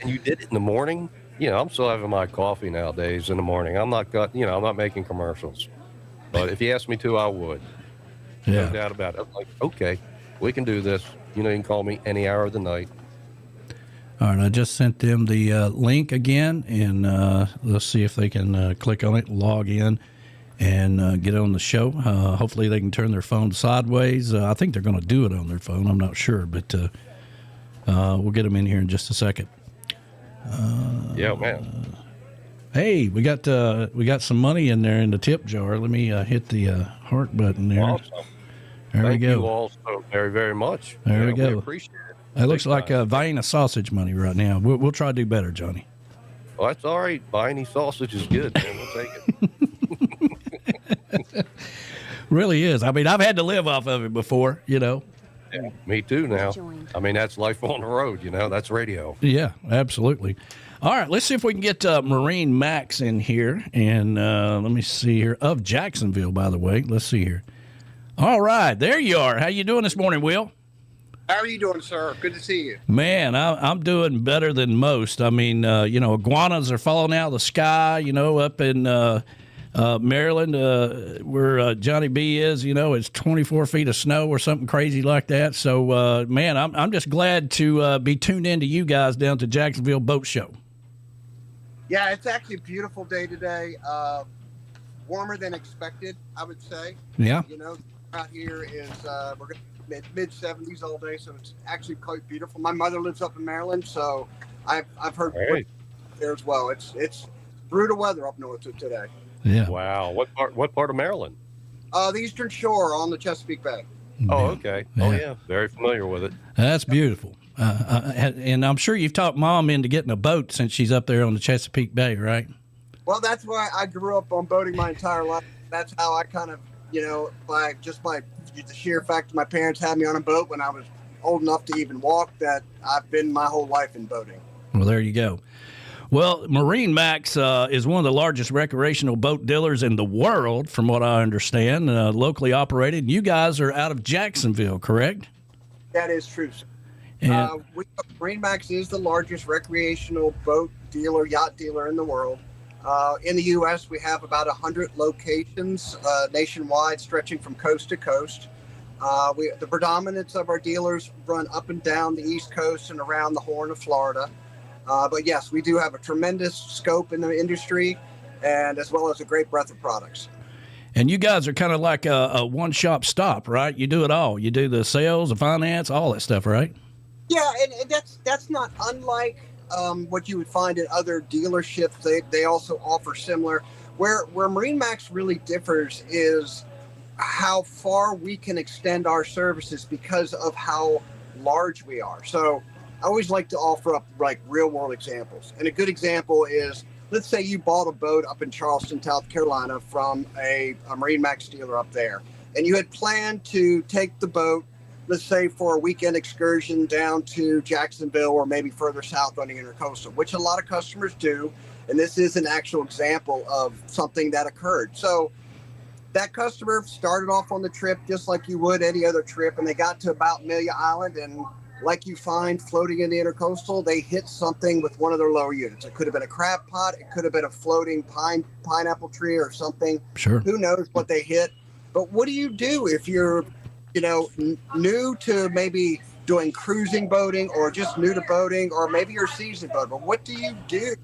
And you did it in the morning? I'm still having my coffee nowadays in the morning. I'm not making commercials. But if you asked me to, I would. Yeah. No doubt about it. I'm like, okay, we can do this. You can call me any hour of the night. All right, I just sent them the link again, and let's see if they can click on it, log in, and get on the show. Hopefully they can turn their phone sideways. I think they're going to do it on their phone. I'm not sure, but we'll get them in here in just a second. Yeah, man. Hey, we got some money in there in the tip jar. Let me hit the heart button there. Awesome. There we go. Thank you all so very, very much. We go. We appreciate it. It looks like Vienna sausage money right now. We'll try to do better, Johnny. Well, that's all right. Buy any sausage is good, man. We'll take it. Really is. I mean, I've had to live off of it before, Yeah, me too now. I mean, that's life on the road, that's radio. Yeah, absolutely. All right, let's see if we can get Marine Max in here. And let me see here. Of Jacksonville, by the way. Let's see here. All right, there you are. How you doing this morning, Will? How are you doing, sir? Good to see you. Man, I'm doing better than most. I mean, iguanas are falling out of the sky, up in Maryland, where Johnny B is, it's 24 feet of snow or something crazy like that. So, man, I'm just glad to be tuned in to you guys down to Jacksonville Boat Show. Yeah, it's actually a beautiful day today. Warmer than expected, I would say. Yeah. Out here is we're going to mid 70s all day, so it's actually quite beautiful. My mother lives up in Maryland, so I've heard there as well. It's brutal weather up north today. Yeah. Wow. What part of Maryland? The Eastern Shore on the Chesapeake Bay. Oh, okay. Yeah. Oh, yeah. Very familiar with it. That's beautiful. And I'm sure you've talked Mom into getting a boat since she's up there on the Chesapeake Bay, right? Well, that's why I grew up on boating my entire life. That's how I kind of, by the sheer fact that my parents had me on a boat when I was old enough to even walk, that I've been my whole life in boating. Well, there you go. Well, Marine Max is one of the largest recreational boat dealers in the world, from what I understand, locally operated. You guys are out of Jacksonville, correct? That is true, sir. And Marine Max is the largest recreational boat dealer, yacht dealer in the world. In the U.S., we have about 100 locations nationwide, stretching from coast to coast. The predominance of our dealers run up and down the East Coast and around the Horn of Florida. But yes, we do have a tremendous scope in the industry, and as well as a great breadth of products. And you guys are kind of like a one-shop stop, right? You do it all. You do the sales, the finance, all that stuff, right? Yeah, and that's not unlike what you would find in other dealerships. They also offer similar. Where Marine Max really differs is how far we can extend our services because of how large we are. So I always like to offer up like real world examples. And a good example is, let's say you bought a boat up in Charleston, South Carolina from a Marine Max dealer up there. And you had planned to take the boat, let's say for a weekend excursion down to Jacksonville or maybe further south on the intercoastal, which a lot of customers do. And this is an actual example of something that occurred. So that customer started off on the trip just like you would any other trip. And they got to about Amelia Island, and like you find floating in the intercoastal, they hit something with one of their lower units. It could have been a crab pot. It could have been a floating pineapple tree or something. Sure. Who knows what they hit? But what do you do if you're, new to maybe doing cruising boating, or just new to boating, or maybe you're a seasoned boater? But what do you do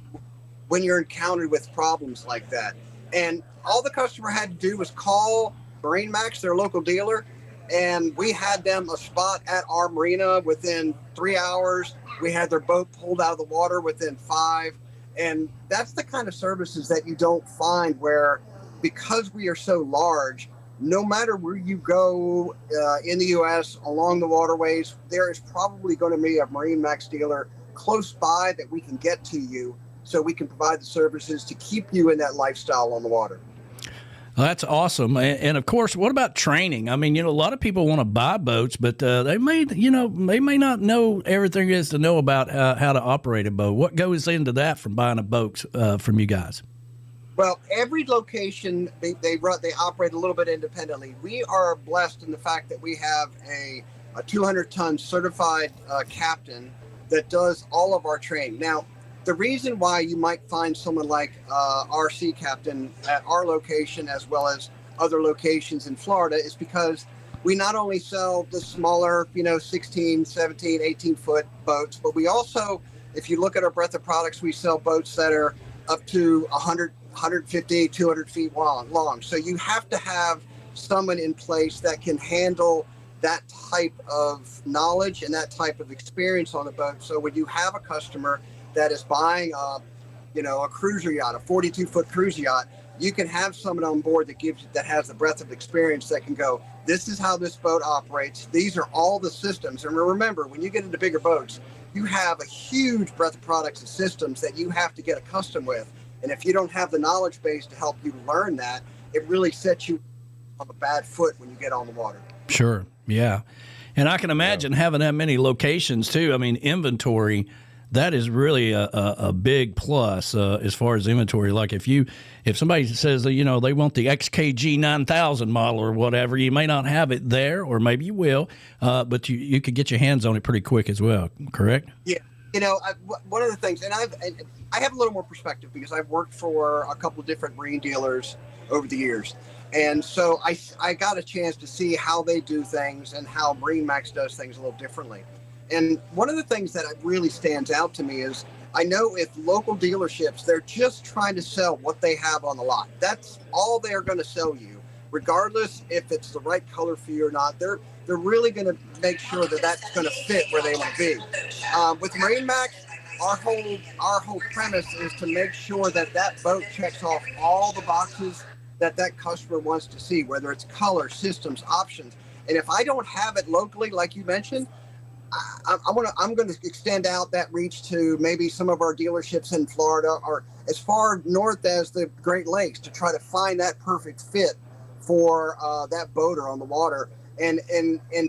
when you're encountered with problems like that? And all the customer had to do was call Marine Max, their local dealer, and we had them a spot at our marina within 3 hours. We had their boat pulled out of the water within 5. And that's the kind of services that you don't find, where, because we are so large, no matter where you go in the U.S. along the waterways, there is probably going to be a Marine Max dealer close by that we can get to you, so we can provide the services to keep you in that lifestyle on the water. Well, that's awesome. And of course, what about training? I mean, a lot of people want to buy boats, but they may not know everything there is to know about how to operate a boat. What goes into that from buying a boat from you guys? Well, every location, they operate a little bit independently. We are blessed in the fact that we have a 200-ton certified captain that does all of our training. Now, the reason why you might find someone like our sea captain at our location as well as other locations in Florida is because we not only sell the smaller, 16, 17, 18-foot boats, but we also, if you look at our breadth of products, we sell boats that are up to 100, 150, 200 feet long. So you have to have someone in place that can handle that type of knowledge and that type of experience on the boat. So when you have a customer that is buying a cruiser yacht, a 42-foot cruiser yacht, you can have someone on board that has the breadth of experience that can go, this is how this boat operates. These are all the systems. And remember, when you get into bigger boats, you have a huge breadth of products and systems that you have to get accustomed with. And if you don't have the knowledge base to help you learn that, it really sets you on a bad foot when you get on the water. Sure. Yeah. And I can imagine having that many locations too. I mean, inventory, that is really a big plus as far as inventory. Like if somebody says that, they want the XKG 9000 model or whatever, you may not have it there, or maybe you will, but you could get your hands on it pretty quick as well. Correct? Yeah. One of the things, and I have a little more perspective because I've worked for a couple of different marine dealers over the years. And so I got a chance to see how they do things and how MarineMax does things a little differently. And one of the things that really stands out to me is I know if local dealerships, they're just trying to sell what they have on the lot. That's all they're going to sell you, regardless if it's the right color for you or not. They're really going to make sure that that's going to fit where they want to be. With MarineMax, our whole premise is to make sure that boat checks off all the boxes that customer wants to see, whether it's color, systems, options. And if I don't have it locally, like you mentioned, I'm going to extend out that reach to maybe some of our dealerships in Florida or as far north as the Great Lakes to try to find that perfect fit for that boater on the water and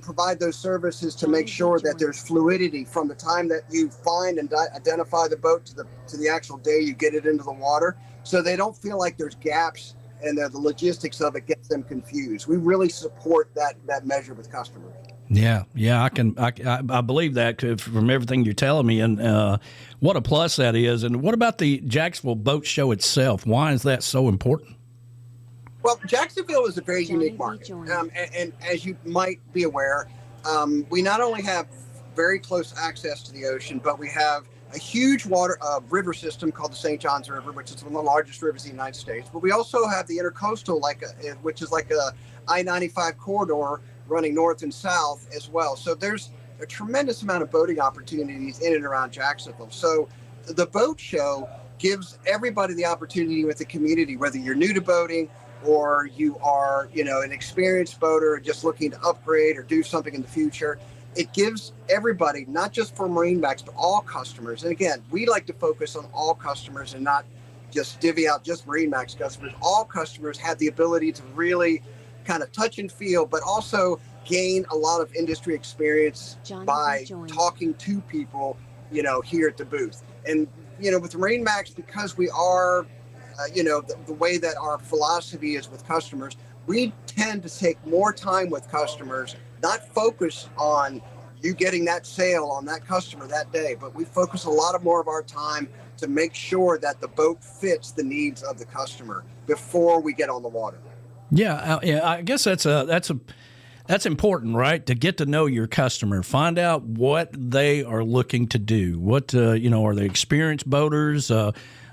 provide those services to make sure that there's fluidity from the time that you find and identify the boat to the actual day you get it into the water, so they don't feel like there's gaps and the logistics of it gets them confused. We really support that measure with customers. Yeah, I believe that from everything you're telling me, and what a plus that is. And what about the Jacksonville Boat Show itself? Why is that so important? Well, Jacksonville is a very unique market, and as you might be aware, we not only have very close access to the ocean, but we have a huge river system called the St. Johns River, which is one of the largest rivers in the United States. But we also have the intercoastal, which is like a I-95 corridor running north and south as well. So there's a tremendous amount of boating opportunities in and around Jacksonville. So the boat show gives everybody the opportunity with the community, whether you're new to boating or you are, an experienced boater just looking to upgrade or do something in the future. It gives everybody, not just for MarineMax, but all customers. And again, we like to focus on all customers and not just divvy out just MarineMax customers. All customers have the ability to really kind of touch and feel, but also gain a lot of industry experience by talking to people, here at the booth. And, with MarineMax, because we are, the way that our philosophy is with customers, we tend to take more time with customers, not focus on you getting that sale on that customer that day, but we focus a lot more of our time to make sure that the boat fits the needs of the customer before we get on the water. Yeah, I guess that's important, right? To get to know your customer, find out what they are looking to do. What are they experienced boaters?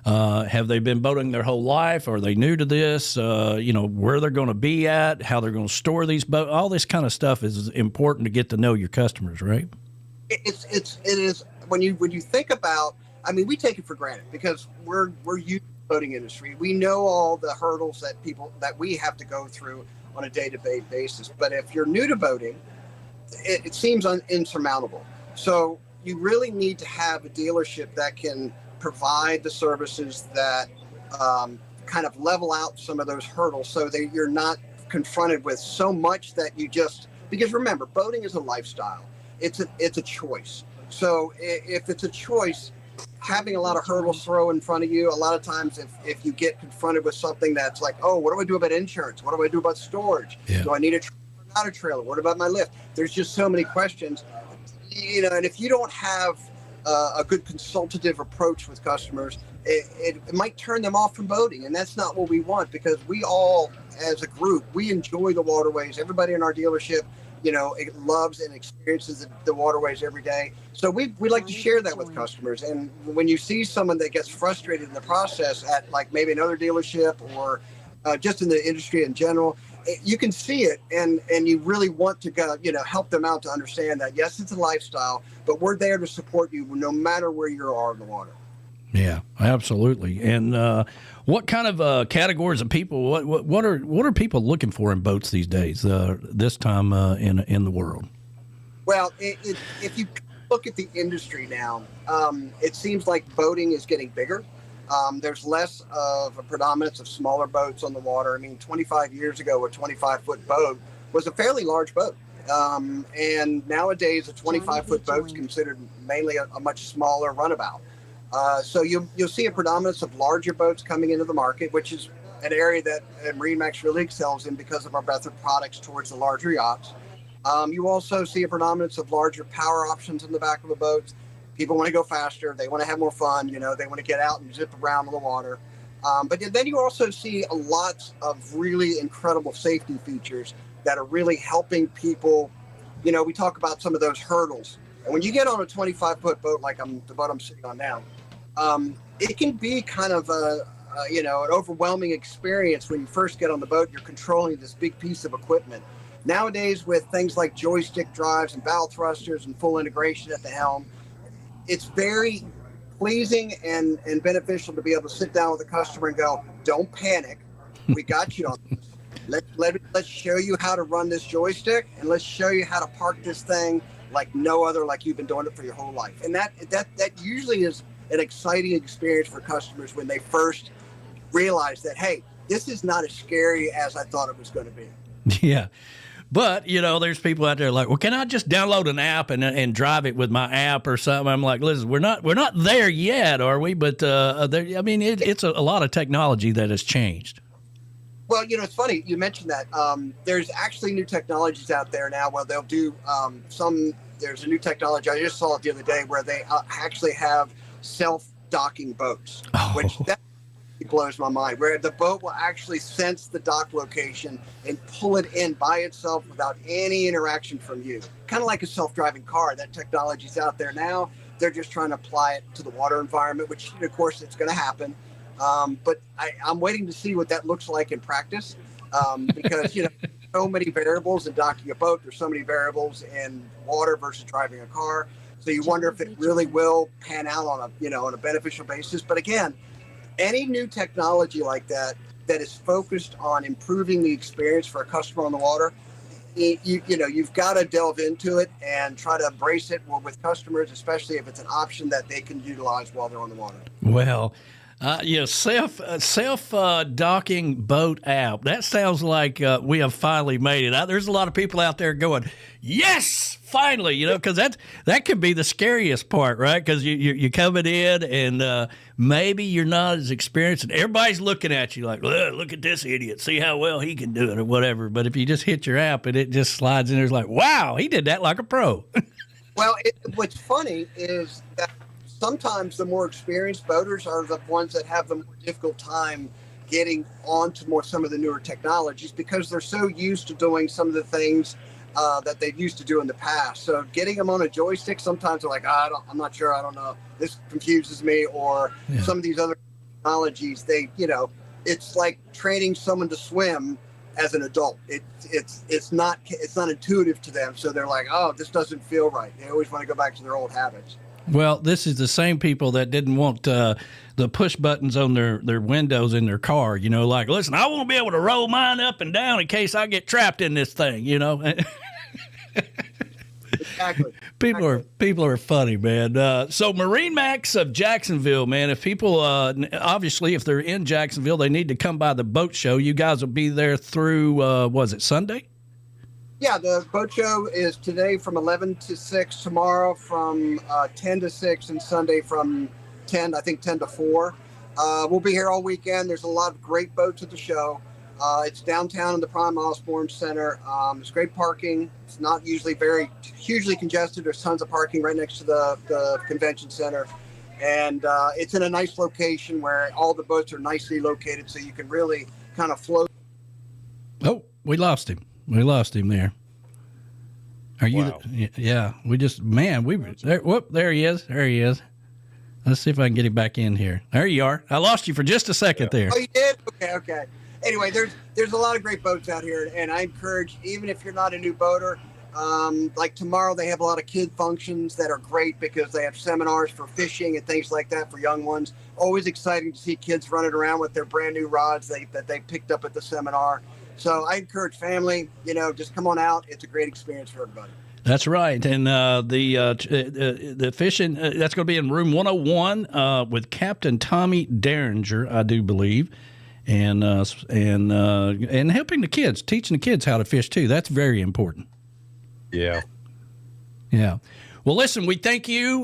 Have they been boating their whole life? Are they new to this? Where they're going to be at, how they're going to store these boats. All this kind of stuff is important to get to know your customers, right? It is when you think about. I mean, we take it for granted because we're used to the boating industry. We know all the hurdles that we have to go through on a day-to-day basis. But if you're new to boating, it seems insurmountable. So you really need to have a dealership that can provide the services that kind of level out some of those hurdles so that you're not confronted with so much that because remember, boating is a lifestyle. It's a choice. So if it's a choice, having a lot of hurdles thrown in front of you, a lot of times if you get confronted with something that's like, oh, what do I do about insurance? What do I do about storage? Yeah. Do I need a trailer or not a trailer? What about my lift? There's just so many questions, and if you don't have a good consultative approach with customers, it might turn them off from boating, and that's not what we want, because we all, as a group, we enjoy the waterways. Everybody in our dealership, it loves and experiences the waterways every day. So we like to share that with customers. And when you see someone that gets frustrated in the process at like maybe another dealership or just in the industry in general, you can see it, and you really want to go, help them out to understand that yes, it's a lifestyle, but we're there to support you no matter where you are in the water. Yeah, absolutely. And what kind of categories of people? What are people looking for in boats these days? This time in the world. Well, if you look at the industry now, it seems like boating is getting bigger. There's less of a predominance of smaller boats on the water. I mean, 25 years ago, a 25-foot boat was a fairly large boat. And nowadays, a 25-foot boat is considered mainly a much smaller runabout. So you'll see a predominance of larger boats coming into the market, which is an area that MarineMax really excels in because of our breadth of products towards the larger yachts. You also see a predominance of larger power options in the back of the boats. People want to go faster. They want to have more fun. They want to get out and zip around on the water. But then you also see a lot of really incredible safety features that are really helping people. We talk about some of those hurdles. And when you get on a 25-foot boat like the boat I'm sitting on now, it can be kind of an overwhelming experience when you first get on the boat. You're controlling this big piece of equipment. Nowadays, with things like joystick drives and bow thrusters and full integration at the helm, it's very pleasing and beneficial to be able to sit down with a customer and go, don't panic. We got you on this. Let's show you how to run this joystick, and let's show you how to park this thing like no other, like you've been doing it for your whole life. And that usually is an exciting experience for customers when they first realize that, hey, this is not as scary as I thought it was going to be. Yeah. But, there's people out there like, well, can I just download an app and drive it with my app or something? I'm like, listen, we're not there yet, are we? But, it's a lot of technology that has changed. Well, it's funny you mentioned that. There's actually new technologies out there now where they'll do there's a new technology. I just saw it the other day where they actually have self-docking boats, which that blows my mind, where the boat will actually sense the dock location and pull it in by itself without any interaction from you. Kind of like a self-driving car. That technology's out there now. They're just trying to apply it to the water environment, which, of course, it's going to happen. But I'm waiting to see what that looks like in practice, because, so many variables in docking a boat. There's so many variables in water versus driving a car. So you wonder if it really will pan out on a beneficial basis. But again, any new technology like that is focused on improving the experience for a customer on the water, you've got to delve into it and try to embrace it with customers, especially if it's an option that they can utilize while they're on the water. Well, self docking boat app. That sounds like we have finally made it. There's a lot of people out there going, yes, finally, because that can be the scariest part, right? Because you're coming in and maybe you're not as experienced, and everybody's looking at you like, look at this idiot, see how well he can do it or whatever. But if you just hit your app and it just slides in, there's like, wow, he did that like a pro. Well, what's funny is that sometimes the more experienced boaters are the ones that have the more difficult time getting onto some of the newer technologies because they're so used to doing some of the things that they used to do in the past. So getting them on a joystick, sometimes they're like, I'm not sure, I don't know, this confuses me, or some of these other technologies, it's like training someone to swim as an adult. It's not intuitive to them, so they're like, oh, this doesn't feel right. They always want to go back to their old habits. Well, this is the same people that didn't want the push buttons on their windows in their car. Like, listen, I want to be able to roll mine up and down in case I get trapped in this thing. Exactly. People are funny, man. So MarineMax of Jacksonville, man. If people obviously if they're in Jacksonville, they need to come by the boat show. You guys will be there through was it Sunday? Yeah, the boat show is today from 11 to 6, tomorrow from 10 to 6, and Sunday from 10 to 4. We'll be here all weekend. There's a lot of great boats at the show. It's downtown in the Prime Osborne Center. It's great parking. It's not usually very hugely congested. There's tons of parking right next to the convention center. And it's in a nice location where all the boats are nicely located, so you can really kind of float. Oh, we lost him. We lost him there. Are you? Wow. Yeah. We just, man, we were there. Whoop, there he is. There he is. Let's see if I can get him back in here. There you are. I lost you for just a second there. Oh, you did? Okay. Anyway, there's a lot of great boats out here, and I encourage, even if you're not a new boater, Like tomorrow, they have a lot of kid functions that are great because they have seminars for fishing and things like that for young ones. Always exciting to see kids running around with their brand new rods that they picked up at the seminar. So I encourage family, just come on out. It's a great experience for everybody. That's right. And the fishing, that's going to be in room 101 with Captain Tommy Derringer, I do believe. And helping the kids, teaching the kids how to fish too. That's very important. Yeah. Yeah. Well, listen, we thank you.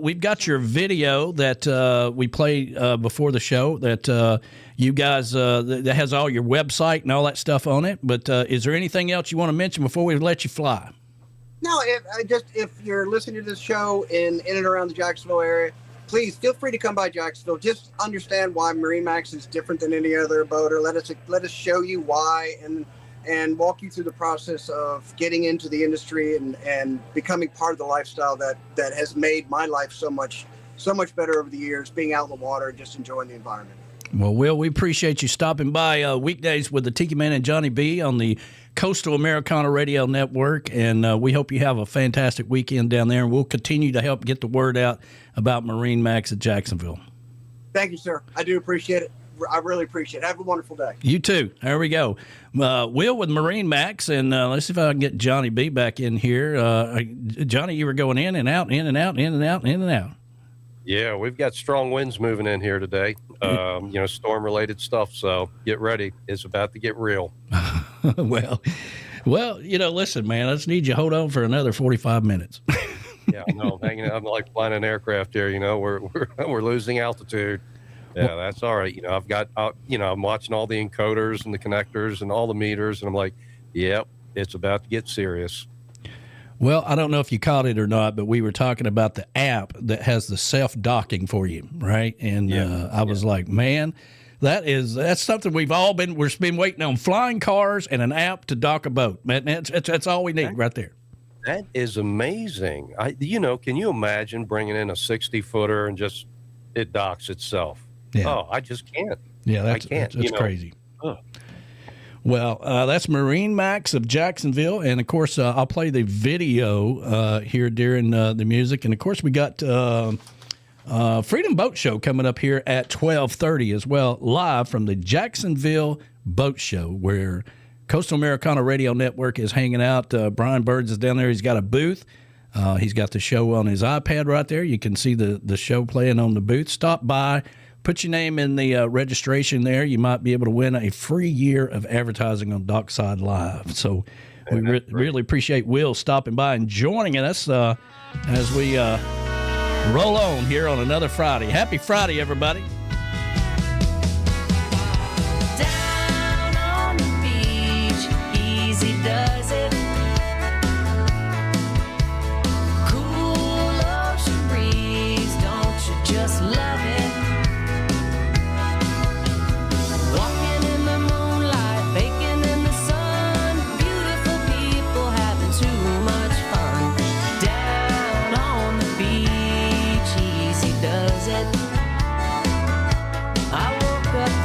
We've got your video that we played before the show that you guys, that has all your website and all that stuff on it. But is there anything else you want to mention before we let you fly? No, if you're listening to this show in and around the Jacksonville area, please feel free to come by Jacksonville. Just understand why MarineMax is different than any other boater. Let us show you why and walk you through the process of getting into the industry and becoming part of the lifestyle that has made my life so much better over the years, being out in the water and just enjoying the environment. Well, Will, we appreciate you stopping by Weekdays with the Tiki Man and Johnny B on the Coastal Americana Radio Network, and we hope you have a fantastic weekend down there, and we'll continue to help get the word out about MarineMax at Jacksonville. Thank you, sir. I do appreciate it. I really appreciate it. Have a wonderful day. You too. There we go. Will with MarineMax, and let's see if I can get Johnny B back in here. Johnny, you were going in and out, in and out, in and out, in and out. Yeah, we've got strong winds moving in here today, storm-related stuff, so get ready. It's about to get real. Well, listen, man, I just need you to hold on for another 45 minutes. Yeah, no, I'm hanging out. I'm like flying an aircraft here, we're losing altitude. Yeah, that's all right. I've got, I'm watching all the encoders and the connectors and all the meters, and I'm like, yep, it's about to get serious. Well, I don't know if you caught it or not, but we were talking about the app that has the self-docking for you, right? And I was like, man, that's something we've been waiting on, flying cars and an app to dock a boat. Man, that's all we need right there. That is amazing. Can you imagine bringing in a 60-footer and just it docks itself? Yeah. Oh, I just can't. Yeah, that's crazy. Well, that's MarineMax of Jacksonville, and of course, I'll play the video here during the music, and of course, we got Freedom Boat Show coming up here at 12:30 as well, live from the Jacksonville Boat Show, where Coastal Americana Radio Network is hanging out. Brian Birds is down there. He's got a booth. He's got the show on his iPad right there. You can see the show playing on the booth. Stop by. Put your name in the registration there. You might be able to win a free year of advertising on Dockside Live. So we really appreciate Will stopping by and joining us as we roll on here on another Friday. Happy Friday, everybody. Down on the beach, easy does it. Cool ocean breeze, don't you just love it?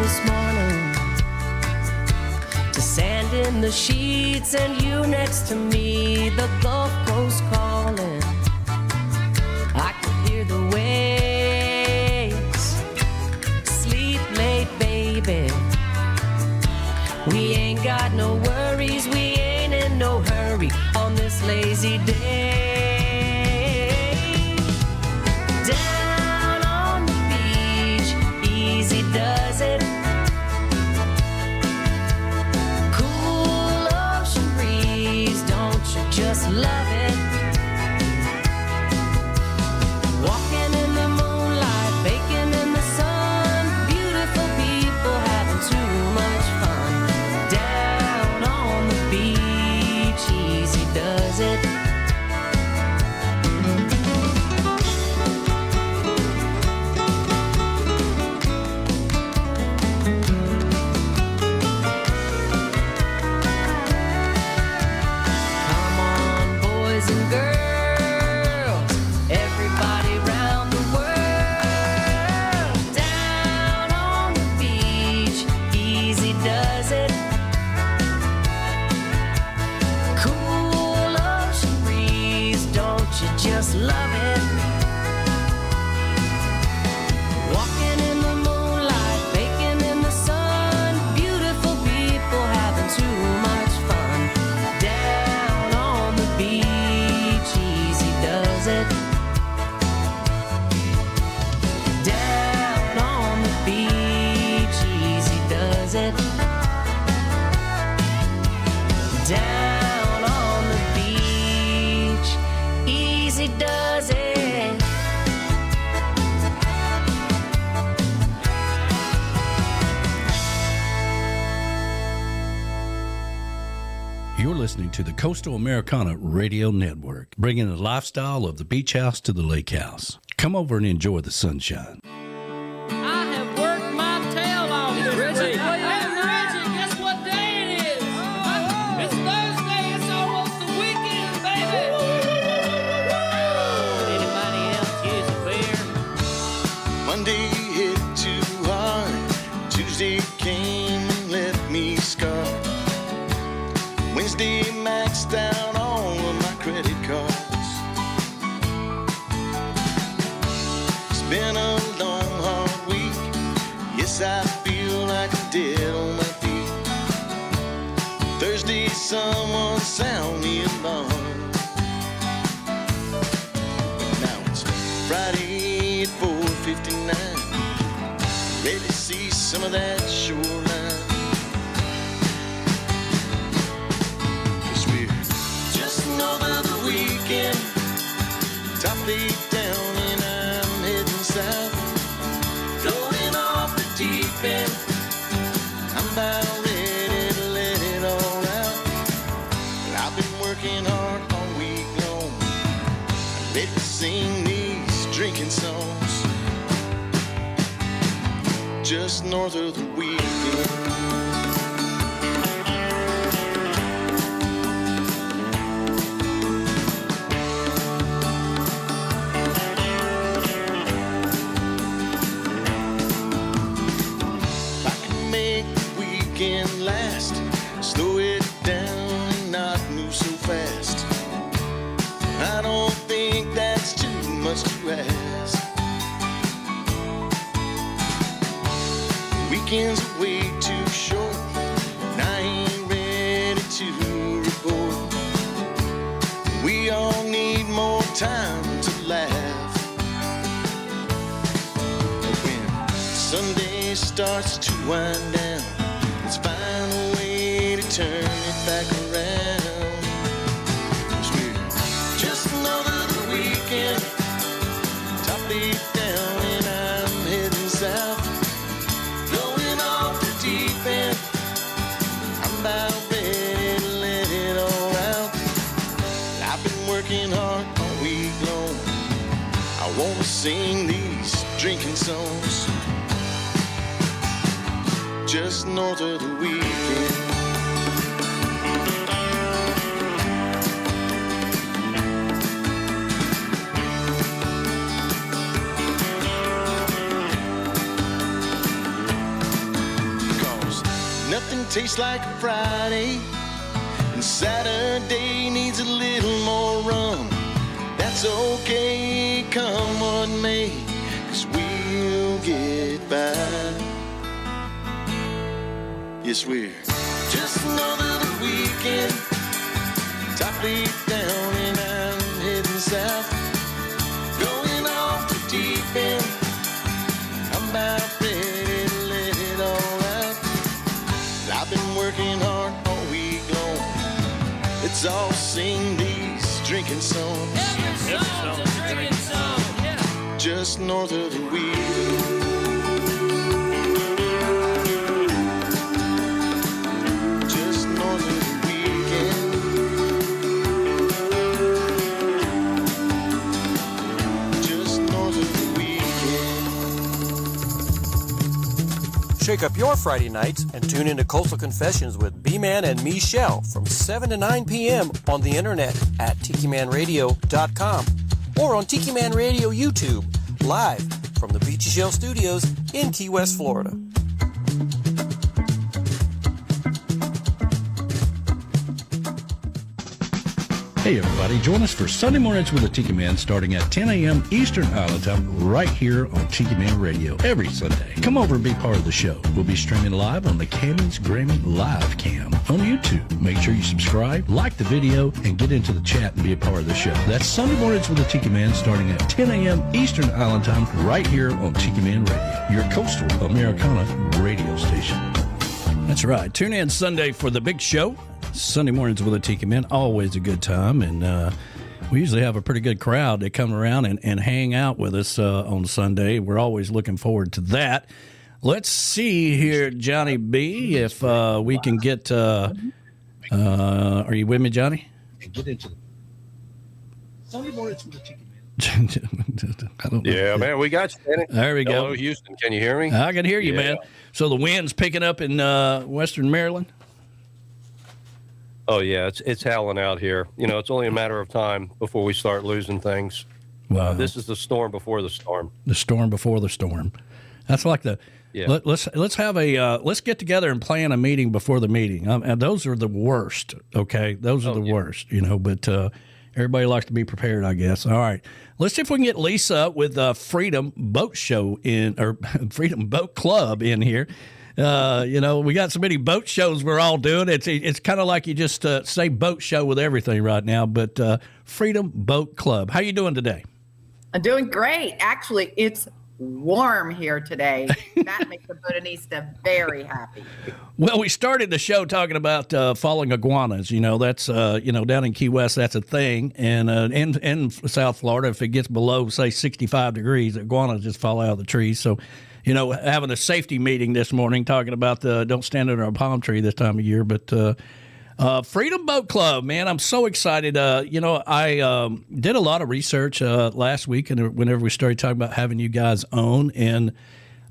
This morning to sand in the sheets and you next to me, the Gulf Coast calling. I could hear the waves. Sleep late, baby. We ain't got no worries, we ain't in no hurry on this lazy day. Down on the beach, easy does it. Just love it. Walking in the moonlight, baking in the sun. Beautiful people having too much fun. Down on the beach, easy does it. love it. Walking in the moonlight, baking in the sun, beautiful people having too much fun. Down on the beach, easy does it. Down on the beach, easy does it. Down on the beach, easy does it. You're listening to the Coastal Americana Radio Network, bringing the lifestyle of the beach house to the lake house. Come over and enjoy the sunshine. I have worked my tail off this week. Hey, Reggie, guess what day it is? It's Thursday. It's almost the weekend, baby. Anybody else use a beer? Monday hit too hard. Tuesday came and left me scarred. Wednesday maxed out all of my credit cards. It's been a long, hard week. Yes, I feel like I'm dead on my feet. Thursday, someone sound me alarm. Now it's Friday at 4:59. Ready to see some of that shoreline. Over the weekend, top laid down and I'm heading south. Going off the deep end, I'm about ready to let it all out. But I've been working hard all week long. I'm ready to sing these drinking songs. Just north of the weekend. Last, slow it down and not move so fast. I don't think that's too much to ask. Weekends are way too short, and I ain't ready to report. We all need more time to laugh. When Sunday starts to wind down, let's find a way to turn it back around. 'Cause we're just another weekend, top laid down and I'm heading south. Going off the deep end, I'm about ready to let it all out. I've been working hard all week long. I wanna sing these drinking songs. Just north of the weekend. Cause nothing tastes like a Friday, and Saturday needs a little more rum. That's okay, come what may, 'cause we'll get by. Yes, we're just another weekend, top laid down and I'm heading south. Going off the deep end, I'm about ready to let it all out. I've been working hard all week long. Let's all sing these drinking songs. Every song's a drinking song, yeah. Just north of the weekend. Shake up your Friday nights and tune into Coastal Confessions with B-Man and Michelle from 7 to 9 p.m. on the internet at TikiManRadio.com or on Tiki Man Radio YouTube, live from the Beachy Shell Studios in Key West, Florida. Hey everybody, join us for Sunday Mornings with the Tiki Man starting at 10 a.m. Eastern Island Time right here on Tiki Man Radio every Sunday. Come over and be part of the show. We'll be streaming live on the Cammy's Grammy Live Cam on YouTube. Make sure you subscribe, like the video, and get into the chat and be a part of the show. That's Sunday Mornings with the Tiki Man starting at 10 a.m. Eastern Island Time right here on Tiki Man Radio, your coastal Americana radio station. That's right. Tune in Sunday for the big show. Sunday Mornings with the Tiki Man, always a good time, and we usually have a pretty good crowd that come around and hang out with us on Sunday. We're always looking forward to that. Let's see here, Johnny B, if we can get are you with me, Johnny? Get into Sunday Mornings with the Tiki Man. I don't know. Yeah, man, we got you, Danny. There we go. Hello, Houston. Can you hear me? I can hear you, Yeah. man. So the wind's picking up in Western Maryland? Oh, yeah, it's howling out here. You know, it's only a matter of time before we start losing things. Wow. This is the storm before the storm. The storm before the storm. That's like the Yeah. let's have a let's get together and plan a meeting before the meeting. And those are the worst. Okay, those are the worst. You know, but everybody likes to be prepared, I guess. All right, let's see if we can get Lisa with Freedom Boat Show Freedom Boat Club in here. You know, we got so many boat shows we're all doing. It's kind of like you just say boat show with everything right now. But Freedom Boat Club, how you doing today? I'm doing great. Actually, it's warm here today. That makes the Budanista very happy. Well, we started the show talking about falling iguanas. You know, that's down in Key West, that's a thing, and in South Florida, if it gets below say 65 degrees, iguanas just fall out of the trees. So, you know, having a safety meeting this morning talking about don't stand under a palm tree this time of year. But Freedom Boat Club, man, I'm so excited. You know, I did a lot of research last week, and whenever we started talking about having you guys on, and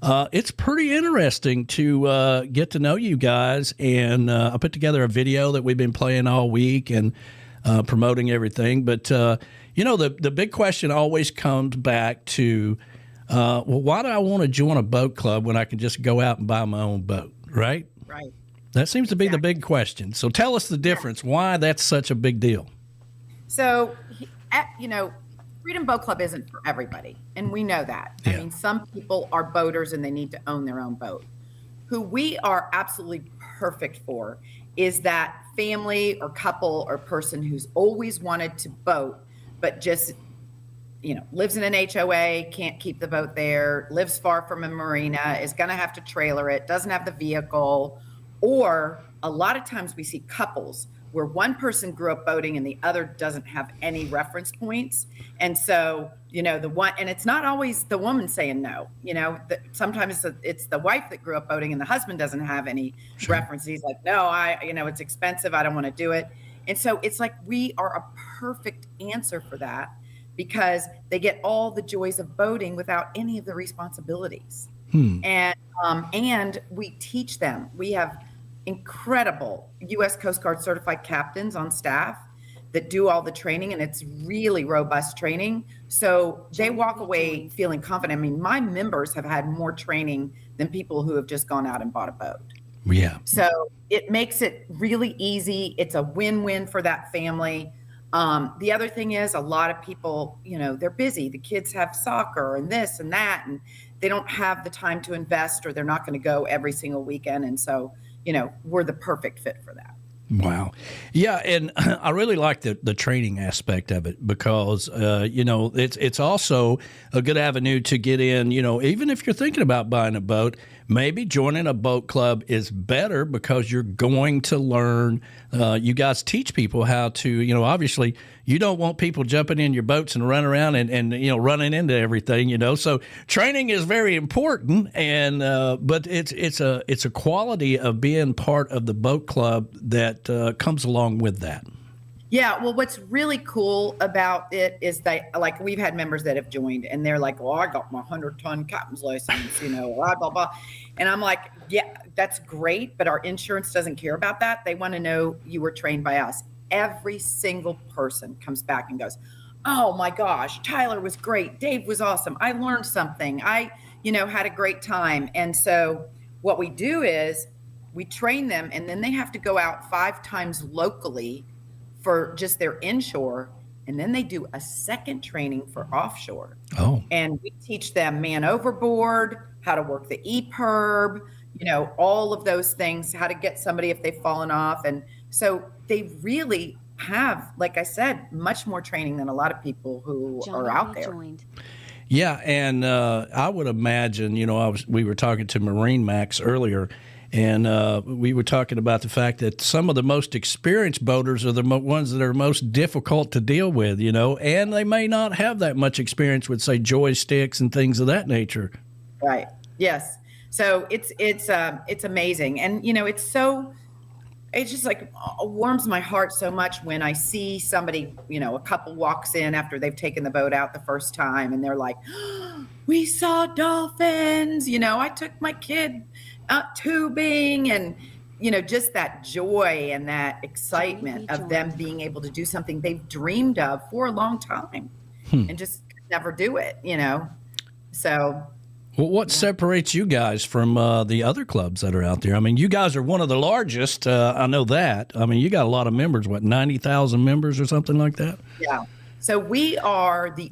it's pretty interesting to get to know you guys. And I put together a video that we've been playing all week and promoting everything. But, you know, the big question always comes back to, well, why do I want to join a boat club when I can just go out and buy my own boat, right? Right. That seems to be the big question. So tell us the difference, why that's such a big deal. So, you know, Freedom Boat Club isn't for everybody, and we know that. Yeah. I mean, some people are boaters and they need to own their own boat. Who we are absolutely perfect for is that family or couple or person who's always wanted to boat, but just, you know, lives in an HOA, can't keep the boat there, lives far from a marina, is going to have to trailer it, doesn't have the vehicle. Or a lot of times we see couples where one person grew up boating and the other doesn't have any reference points. And so, you know, and it's not always the woman saying no, you know, sometimes it's the wife that grew up boating and the husband doesn't have any reference. He's like, no, it's expensive. I don't want to do it. And so it's like, we are a perfect answer for that, because they get all the joys of boating without any of the responsibilities. And we teach them. We have incredible U.S. Coast Guard certified captains on staff that do all the training, and it's really robust training. So they walk away feeling confident. I mean, my members have had more training than people who have just gone out and bought a boat. Yeah. So it makes it really easy. It's a win-win for that family. The other thing is, a lot of people, you know, they're busy. The kids have soccer and this and that, and they don't have the time to invest, or they're not going to go every single weekend. And so, you know, we're the perfect fit for that. Wow. Yeah, and I really like the training aspect of it, because, you know, it's also a good avenue to get in, you know, even if you're thinking about buying a boat, maybe joining a boat club is better because you're going to learn. You guys teach people how to, you know, obviously you don't want people jumping in your boats and running around and you know, running into everything, you know. So training is very important, and but it's a quality of being part of the boat club that comes along with that. Yeah, well, what's really cool about it is that, like, we've had members that have joined and they're like, well, I got my 100-ton captain's license, you know, blah, blah, blah. And I'm like, yeah, that's great, but our insurance doesn't care about that. They want to know you were trained by us. Every single person comes back and goes, oh my gosh, Tyler was great. Dave was awesome. I learned something. I, you know, had a great time. And so what we do is we train them, and then they have to go out 5 times locally for just their inshore, and then they do a second training for offshore. Oh. And we teach them man overboard, how to work the EPIRB, all of those things, how to get somebody if they've fallen off. And so they really have, like I said, much more training than a lot of people who are out there. Yeah, and I would imagine, we were talking to Marine Max earlier, and we were talking about the fact that some of the most experienced boaters are the ones that are most difficult to deal with, and they may not have that much experience with, say, joysticks and things of that nature. Right. Yes. So it's amazing, and it's just like warms my heart so much when I see somebody, a couple walks in after they've taken the boat out the first time, and they're like, oh, we saw dolphins. I took my kid out tubing, and just that joy and that excitement of them being able to do something they've dreamed of for a long time and just never do it. So. Well, what separates you guys from the other clubs that are out there? I mean, you guys are one of the largest. I know that. I mean, you got a lot of members, 90,000 members or something like that? Yeah. So we are the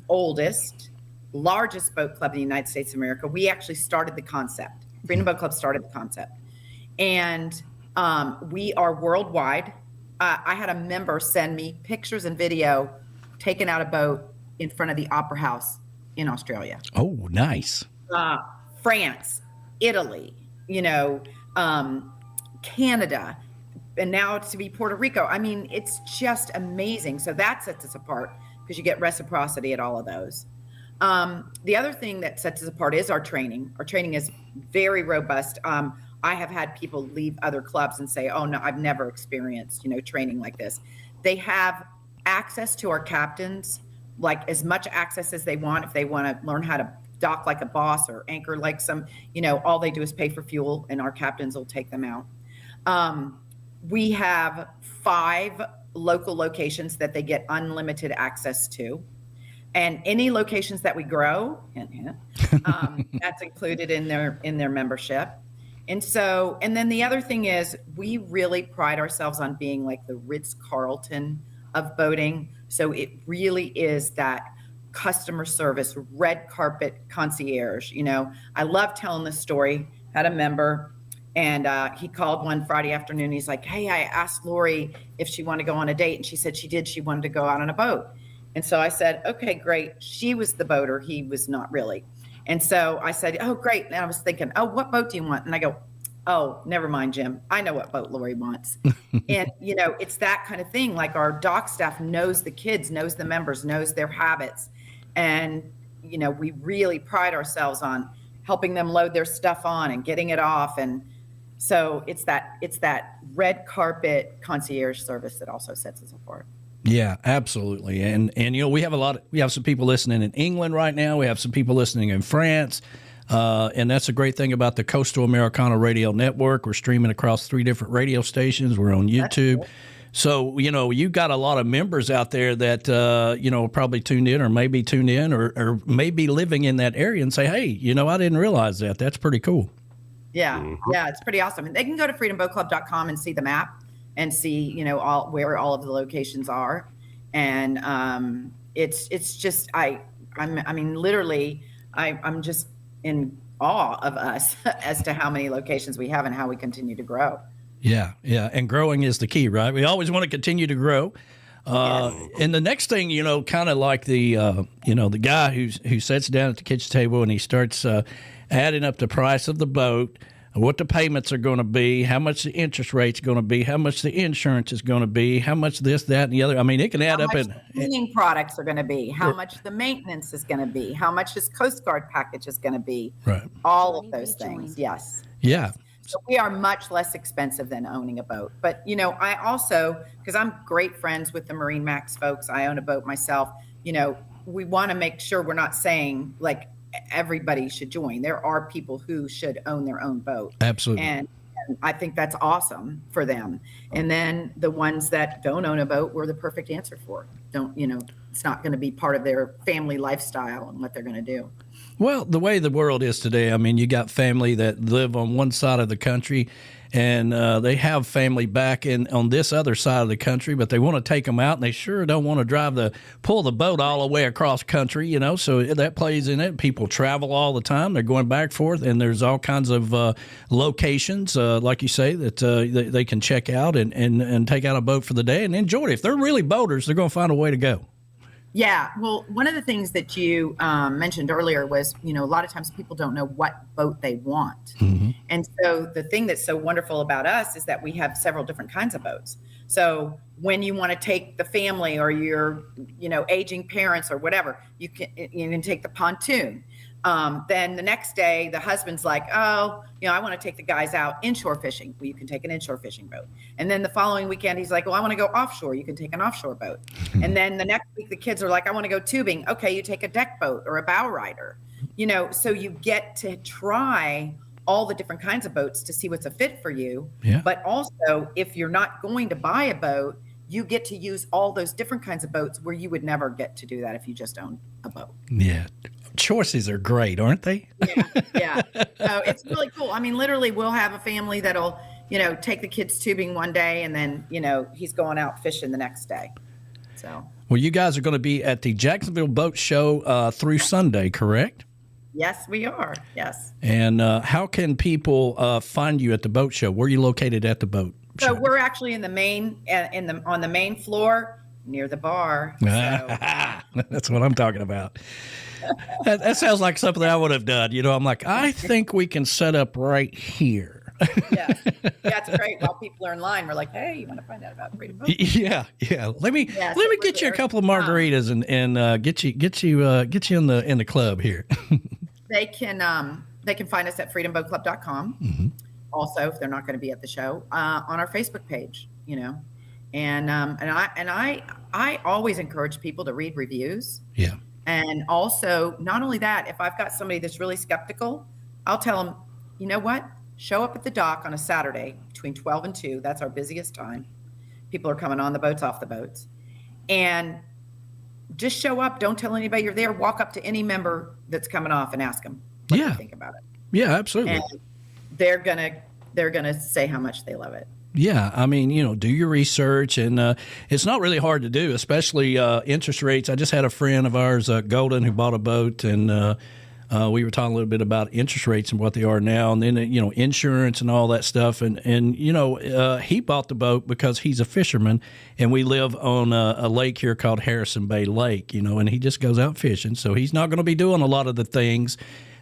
largest boat club in the United States of America. We actually started the concept. Freedom Boat Club started the concept. And we are worldwide. I had a member send me pictures and video taken out a boat in front of the Opera House in Australia. Oh, nice. France, Italy, Canada, and now to be Puerto Rico. I mean, it's just amazing. So that sets us apart because you get reciprocity at all of those. The other thing that sets us apart is our training. Our training is very robust. I have had people leave other clubs and say, oh, no, I've never experienced, training like this. They have access to our captains, like as much access as they want. If they want to learn how to dock like a boss or anchor like some, all they do is pay for fuel and our captains will take them out. We have 5 local locations that they get unlimited access to. And any locations that we grow, that's included in their membership. And then the other thing is we really pride ourselves on being like the Ritz-Carlton of boating. So it really is that customer service, red carpet concierge. I love telling this story. Had a member and he called one Friday afternoon. He's like, hey, I asked Lori if she wanted to go on a date. And she said she did. She wanted to go out on a boat. And so I said, okay, great. She was the boater. He was not really. And so I said, oh, great. And I was thinking, oh, what boat do you want? And I go, oh, never mind, Jim. I know what boat Lori wants. And, it's that kind of thing. Like our dock staff knows the kids, knows the members, knows their habits. And, we really pride ourselves on helping them load their stuff on and getting it off. And so it's that red carpet concierge service that also sets us apart. Yeah, absolutely. And we have some people listening in England right now. We have some people listening in France. And that's a great thing about the Coastal Americana Radio Network. We're streaming across 3 different radio stations. We're on YouTube. Cool. So, you've got a lot of members out there that, probably tuned in or maybe tuned in or maybe living in that area and say, hey, I didn't realize that. That's pretty cool. Yeah. Yeah, it's pretty awesome. And they can go to freedomboatclub.com and see the map and see, where all of the locations are. And it's just, literally, I'm just in awe of us as to how many locations we have and how we continue to grow. Yeah. And growing is the key, right? We always want to continue to grow. And the next thing, kind of like the guy who sits down at the kitchen table and he starts adding up the price of the boat, what the payments are going to be, how much the interest rate's going to be, how much the insurance is going to be, how much this, that, and the other. I mean, it can add up. How much cleaning products are going to be, how much the maintenance is going to be, how much his Coast Guard package is going to be. Right. All of those things. Yes. Yeah. So we are much less expensive than owning a boat. But, I also, because I'm great friends with the Marine Max folks, I own a boat myself, we want to make sure we're not saying like everybody should join. There are people who should own their own boat. Absolutely. And I think that's awesome for them. And then the ones that don't own a boat, we're the perfect answer for. It's not going to be part of their family lifestyle and what they're going to do. Well, the way the world is today, I mean, you got family that live on one side of the country and they have family back on this other side of the country, but they want to take them out, and they sure don't want to pull the boat all the way across country, so that plays in it. People travel all the time. They're going back and forth, and there's all kinds of locations, like you say, that they can check out and take out a boat for the day and enjoy it. If they're really boaters, they're going to find a way to go. Yeah. Well, one of the things that you mentioned earlier was, a lot of times people don't know what boat they want. Mm-hmm. And so the thing that's so wonderful about us is that we have several different kinds of boats. So when you want to take the family or your, aging parents or whatever, you can take the pontoon. Then the next day, the husband's like, oh, I want to take the guys out inshore fishing. Well, you can take an inshore fishing boat. And then the following weekend, he's like, well, I want to go offshore. You can take an offshore boat. And then the next week, the kids are like, I want to go tubing. Okay, you take a deck boat or a bow rider. So you get to try all the different kinds of boats to see what's a fit for you. Yeah. But also, if you're not going to buy a boat, you get to use all those different kinds of boats where you would never get to do that if you just own a boat. Yeah. Choices are great, aren't they? Yeah. So it's really cool. I mean, literally, we'll have a family that'll, take the kids tubing one day, and then, he's going out fishing the next day. So. Well, you guys are going to be at the Jacksonville Boat Show through Sunday, correct? Yes, we are. Yes. And how can people find you at the boat show? Where are you located at the boat show? So we're actually in the main, on the main floor near the bar. So. That's what I'm talking about. That sounds like something I would have done. I'm like, I think we can set up right here. Yeah, it's great. While people are in line, we're like, hey, you want to find out about Freedom Boat? Yeah. Let me get you a couple of margaritas and get you in the club here. They can find us at freedomboatclub.com. Mm-hmm. Also, if they're not going to be at the show, on our Facebook page, and I always encourage people to read reviews. Yeah. And also, not only that, if I've got somebody that's really skeptical, I'll tell them, you know what? Show up at the dock on a Saturday between 12 and 2. That's our busiest time. People are coming on the boats, off the boats. And just show up. Don't tell anybody you're there. Walk up to any member that's coming off and ask them what they think about it. Yeah, absolutely. And they're gonna say how much they love it. Yeah, I mean, do your research, and it's not really hard to do, especially interest rates. I just had a friend of ours, Golden, who bought a boat, and we were talking a little bit about interest rates and what they are now, and then insurance and all that stuff. And he bought the boat because he's a fisherman, and we live on a lake here called Harrison Bay Lake. And he just goes out fishing, so he's not going to be doing a lot of the things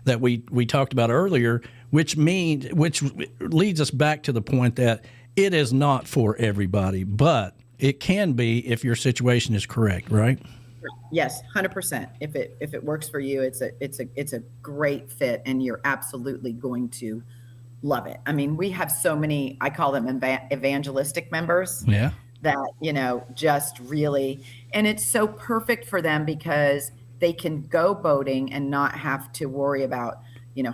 that we talked about earlier, which leads us back to the point that it is not for everybody, but it can be if your situation is correct, right? Yes, 100%. If it works for you, it's a great fit, and you're absolutely going to love it. I mean, we have so many, I call them evangelistic members. Yeah. That, just really, and it's so perfect for them because they can go boating and not have to worry about,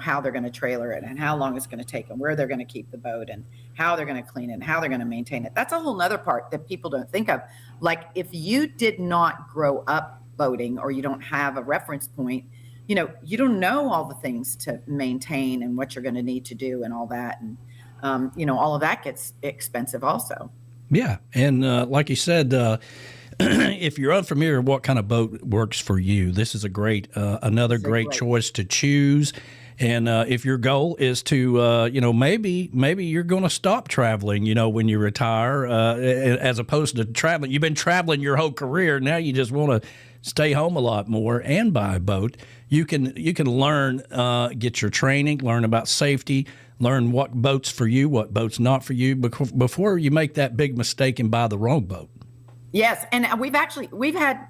how they're going to trailer it and how long it's going to take them, where they're going to keep the boat and how they're going to clean it and how they're going to maintain it. That's a whole nother part that people don't think of. Like if you did not grow up boating or you don't have a reference point, you don't know all the things to maintain and what you're going to need to do and all that. And, all of that gets expensive also. Yeah. And like you said, if you're unfamiliar with what kind of boat works for you, this is another great choice to choose. And if your goal is to, maybe you're going to stop traveling, when you retire, as opposed to traveling. You've been traveling your whole career. Now you just want to stay home a lot more and buy a boat. You can learn, get your training, learn about safety, learn what boat's for you, what boat's not for you, before you make that big mistake and buy the wrong boat. Yes, and we've had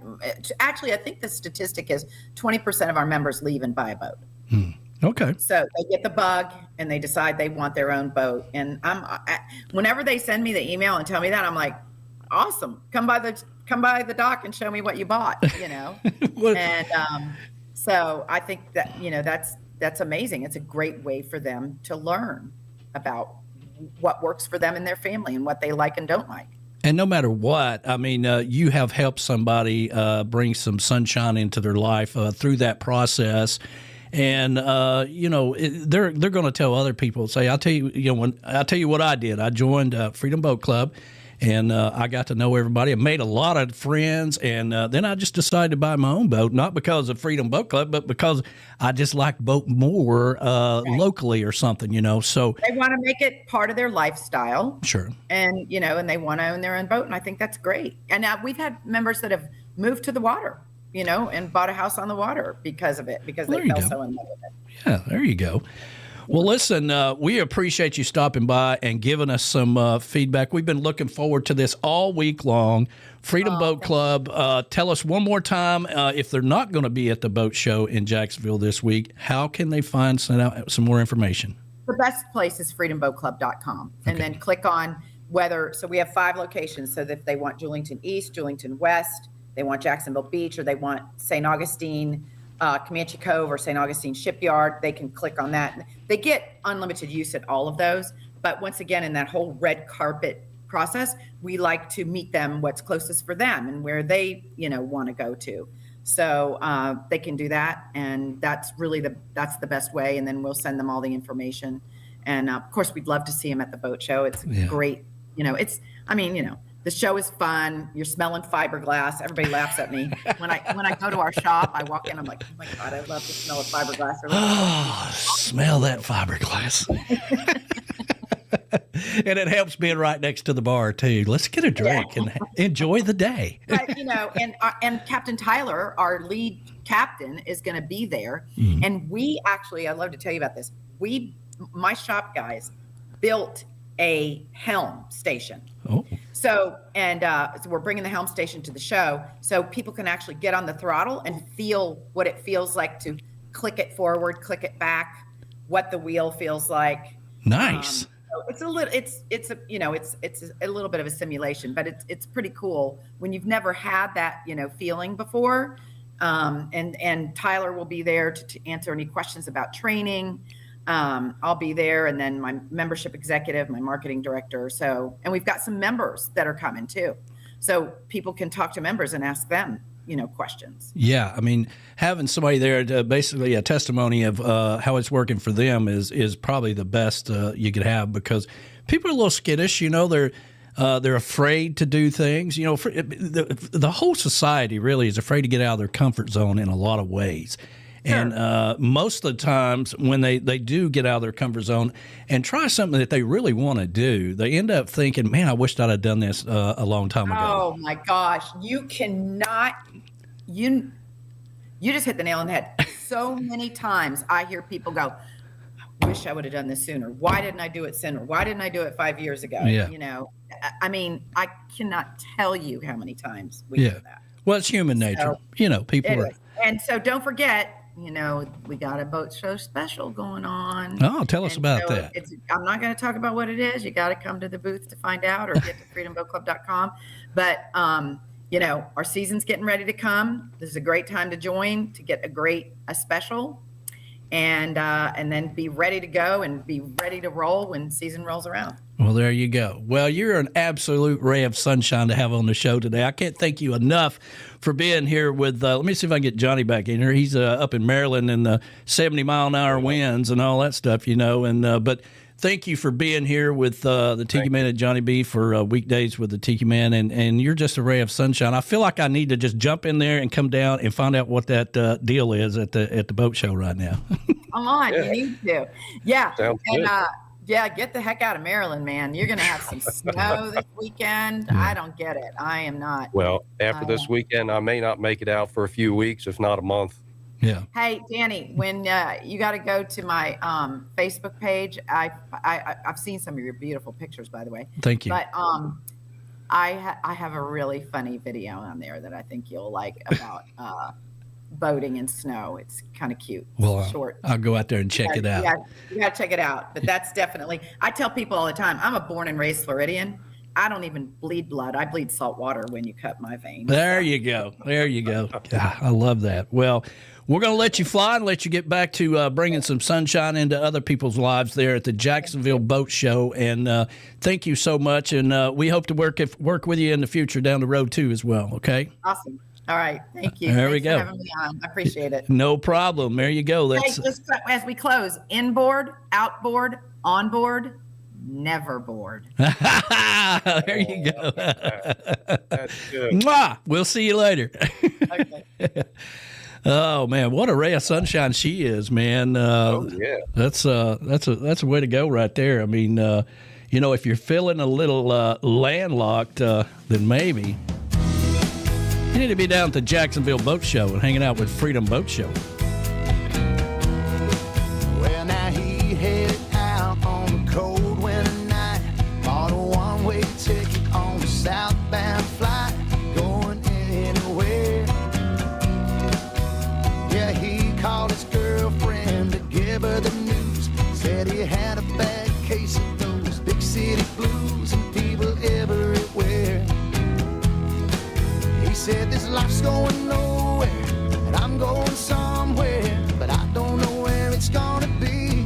I think the statistic is 20% of our members leave and buy a boat. Okay. So they get the bug and they decide they want their own boat. And whenever they send me the email and tell me that, I'm like, awesome. Come by the dock and show me what you bought. And so I think that that's amazing. It's a great way for them to learn about what works for them and their family and what they like and don't like. And no matter what, I mean, you have helped somebody bring some sunshine into their life through that process. And they're going to tell other people. Say, I'll tell you what I did. I joined Freedom Boat Club, and I got to know everybody. I made a lot of friends, and then I just decided to buy my own boat, not because of Freedom Boat Club, but because I just like boat more locally or something. So they want to make it part of their lifestyle. Sure. And and they want to own their own boat, and I think that's great. And we've had members that have moved to the water, and bought a house on the water because of it, because they fell so in love with it. Yeah, there you go. Well, listen, we appreciate you stopping by and giving us some feedback. We've been looking forward to this all week long. Freedom Boat Club, tell us one more time, if they're not going to be at the boat show in Jacksonville this week, how can they send out some more information? The best place is freedomboatclub.com. And then click on so we have 5 locations. So that if they want Julington East, Julington West, they want Jacksonville Beach, or they want St. Augustine, Comanche Cove, or St. Augustine Shipyard, they can click on that. They get unlimited use at all of those. But once again, in that whole red carpet process, we like to meet them what's closest for them and where they, want to go to. So they can do that. And that's really that's the best way. And then we'll send them all the information. And of course, we'd love to see them at the boat show. It's great. The show is fun. You're smelling fiberglass. Everybody laughs at me. When I go to our shop, I walk in, I'm like, oh my God, I love the smell of fiberglass. Smell that fiberglass. And it helps being right next to the bar too. Let's get a drink and enjoy the day. But, and Captain Tyler, our lead captain, is going to be there. And we actually, I'd love to tell you about this. My shop guys built a helm station. Oh. So we're bringing the helm station to the show so people can actually get on the throttle and feel what it feels like to click it forward, click it back, what the wheel feels like. Nice. So it's a little bit of a simulation, but it's pretty cool when you've never had that, feeling before. And Tyler will be there to answer any questions about training. I'll be there, and then my membership executive, my marketing director. And we've got some members that are coming too. So people can talk to members and ask them, questions. Yeah. I mean, having somebody there to basically a testimony of how it's working for them is probably the best you could have, because people are a little skittish, they're afraid to do things. The whole society really is afraid to get out of their comfort zone in a lot of ways. And most of the times when they do get out of their comfort zone and try something that they really want to do, they end up thinking, man, I wished I'd have done this a long time ago. Oh, my gosh. You cannot – you just hit the nail on the head. So many times I hear people go, I wish I would have done this sooner. Why didn't I do it sooner? Why didn't I do it 5 years ago? Yeah. I cannot tell you how many times we hear that. Well, it's human nature. People are – And so don't forget – we got a boat show special going on. Oh, tell us about that. I'm not going to talk about what it is. You got to come to the booth to find out, or get to freedomboatclub.com. But, our season's getting ready to come. This is a great time to join, to get a special, and then be ready to go and be ready to roll when season rolls around. Well, there you go. Well, you're an absolute ray of sunshine to have on the show today. I can't thank you enough for being here with, let me see if I can get Johnny back in here. He's up in Maryland in the 70-mile-an-hour winds and all that stuff, but thank you for being here with the Tiki Man and Johnny B for Weekdays with the Tiki Man, and you're just a ray of sunshine. I feel like I need to just jump in there and come down and find out what that deal is at the boat show right now. Come on, you need to. Yeah. Sounds and good. Get the heck out of Maryland, man. You're going to have some snow this weekend. Yeah. I don't get it. I am not. Well, after this weekend, I may not make it out for a few weeks, if not a month. Yeah. Hey, Danny, when you got to go to my Facebook page, I've seen some of your beautiful pictures, by the way. Thank you. But I have a really funny video on there that I think you'll like about boating in snow. It's kind of cute. Well, short. I'll go out there and check it out. Yeah, you got to check it out. But that's definitely, I tell people all the time, I'm a born and raised Floridian. I don't even bleed blood. I bleed salt water when you cut my veins. There you go. There you go. God, I love that. Well, we're going to let you fly and let you get back to bringing some sunshine into other people's lives there at the Jacksonville Boat Show. And thank you so much. And we hope to work with you in the future down the road, too, as well. Okay? Awesome. All right. Thank you. There we Thanks go. for having me on. I appreciate it. No problem. There you go. Hey, That's just as we close, inboard, outboard, onboard, never board. there you go. That's good. Mwah! We'll see you later. Okay. Oh man, what a ray of sunshine she is, man. Yeah. That's a way to go right there. I mean, if you're feeling a little landlocked, then maybe you need to be down at the Jacksonville Boat Show and hanging out with Freedom Boat Show. Well, now he headed out on the cold winter night. Bought a one-way ticket on the southbound flight, going anywhere. Yeah, he called his girlfriend to give her the news. Said he had a bad case of those big city blues and people everywhere. He said this life's going nowhere and I'm going somewhere, but I don't know where it's gonna be.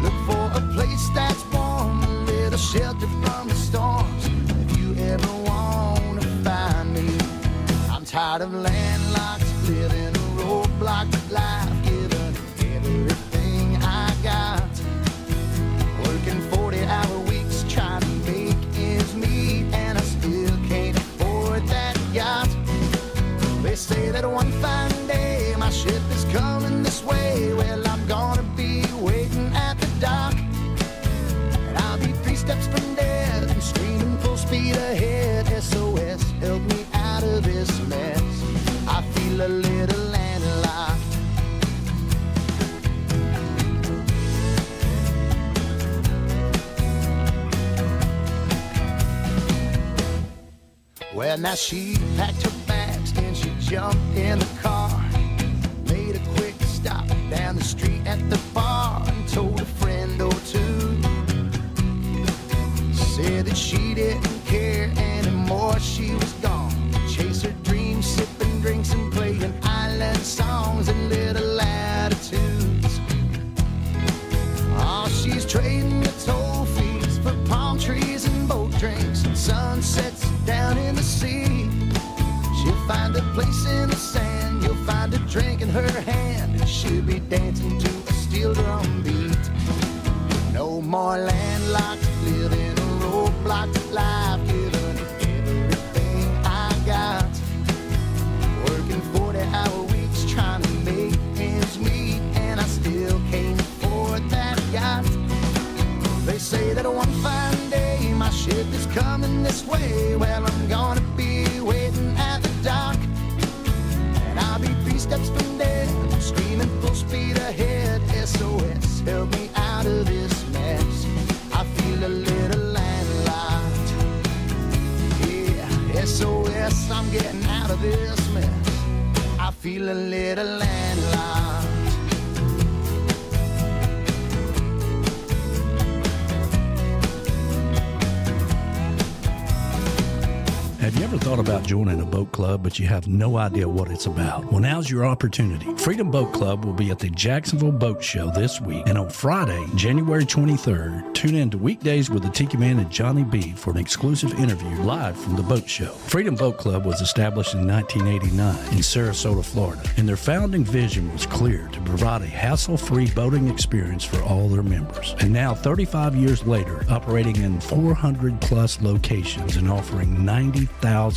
Look for a place that's warm, a little shelter from the storms. If you ever wanna find me, I'm tired of landlocked, living a roadblock life, giving everything I got. Working 40-hour weeks, trying to make ends meet, and I still can't afford that yacht. They say that one fine day my ship is coming this way. Well, I'm gonna be waiting at the dock, and I'll be 3 steps from dead and screaming full speed ahead. SOS, help me out of this mess. I feel a little landlocked. Well, now she packed her bags and she jumped in the car, made a quick stop down the street at the bar and told a friend or two. Said that she didn't care anymore, she was gone. Chase her dreams, sipping drinks and playing island songs and little attitudes. Oh, she's trading the toll fees for palm trees and boat drinks and sunsets down in the sea. She'll find a place in the sand, you'll find a drink in her hand, and she'll be dancing to a steel drum beat. No more landlocked, living a roadblocked life, giving everything I got. Working 40-hour weeks, trying to make ends meet, and I still can't afford that yacht. They say that one fine day my ship is coming this way. Well, I'm gonna be waiting at the dock, and I'll be 3 steps from dead, screaming full speed ahead. SOS, help me out of this mess. I feel a little landlocked. Yeah, SOS, I'm getting out of this mess. I feel a little landlocked. Have you ever thought about joining a boat club, but you have no idea what it's about? Well, now's your opportunity. Freedom Boat Club will be at the Jacksonville Boat Show this week, and on Friday, January 23rd, tune in to Weekdays with the Tiki Man and Johnny B for an exclusive interview live from the boat show. Freedom Boat Club was established in 1989 in Sarasota, Florida, and their founding vision was clear: to provide a hassle-free boating experience for all their members. And now, 35 years later, operating in 400-plus locations and offering 90,000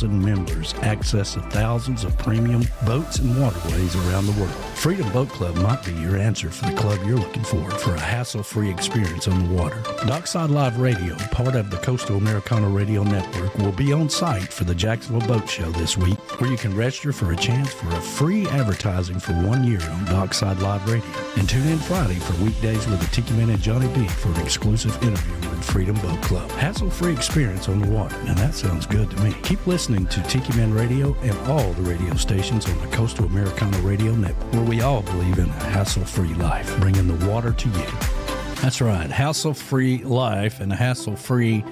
members access to thousands of premium boats and waterways around the world. Freedom Boat Club might be your answer for the club you're looking for a hassle-free experience on the water. Dockside Live Radio, part of the Coastal Americana Radio Network, will be on site for the Jacksonville Boat Show this week, where you can register for a chance for a free advertising for 1 year on Dockside Live Radio. And tune in Friday for Weekdays with the Tiki Man and Johnny B for an exclusive interview with Freedom Boat Club. Hassle-free experience on the water. Now that sounds good to me. Keep listening to Tiki Man Radio and all the radio stations on the Coastal Americana Radio Network, where we all believe in a hassle-free life, bringing the water to you. That's right, hassle-free life and a hassle-free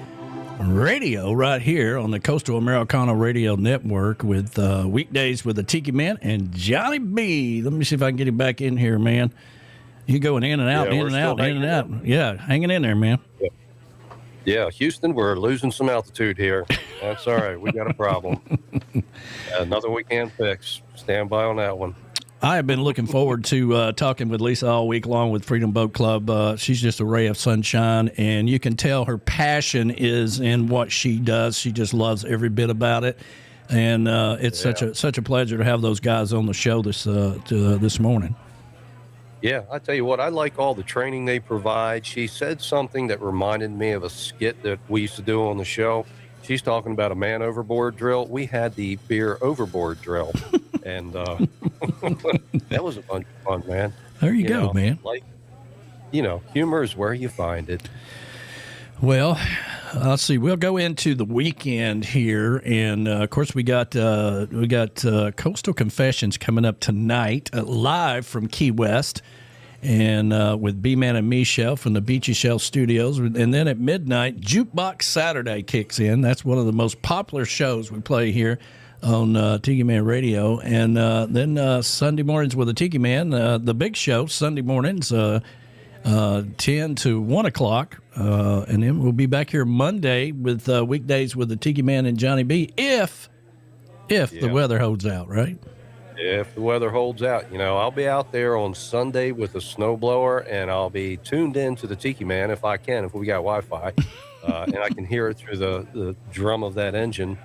radio right here on the Coastal Americana Radio Network with Weekdays with the Tiki Man and Johnny B. Let me see if I can get him back in here, man. You going in and out, in and out, in and out. Yeah, hanging in there, man. Yeah, Houston, we're losing some altitude here. That's all right. We got a problem. Another weekend fix. Stand by on that one. I have been looking forward to talking with Lisa all week long with Freedom Boat Club. She's just a ray of sunshine, and you can tell her passion is in what she does. She just loves every bit about it, and it's such a pleasure to have those guys on the show this morning. Yeah, I tell you what, I like all the training they provide. She said something that reminded me of a skit that we used to do on the show. She's talking about a man overboard drill. We had the beer overboard drill, and that was a bunch of fun, man. There you go, man. Like, humor is where you find it. Well, let's see. We'll go into the weekend here, and of course, we got Coastal Confessions coming up tonight, live from Key West, and with B-Man and Michelle from the Beachy Shell Studios. And then at midnight, Jukebox Saturday kicks in. That's one of the most popular shows we play here on Tiki Man Radio. And then Sunday mornings with the Tiki Man, the big show, Sunday mornings, 10 to 1 o'clock. And then we'll be back here Monday with Weekdays with the Tiki Man and Johnny B, if the weather holds out, right? If the weather holds out, I'll be out there on Sunday with a snowblower, and I'll be tuned in to the Tiki Man if I can, if we got Wi-Fi, and I can hear it through the drum of that engine.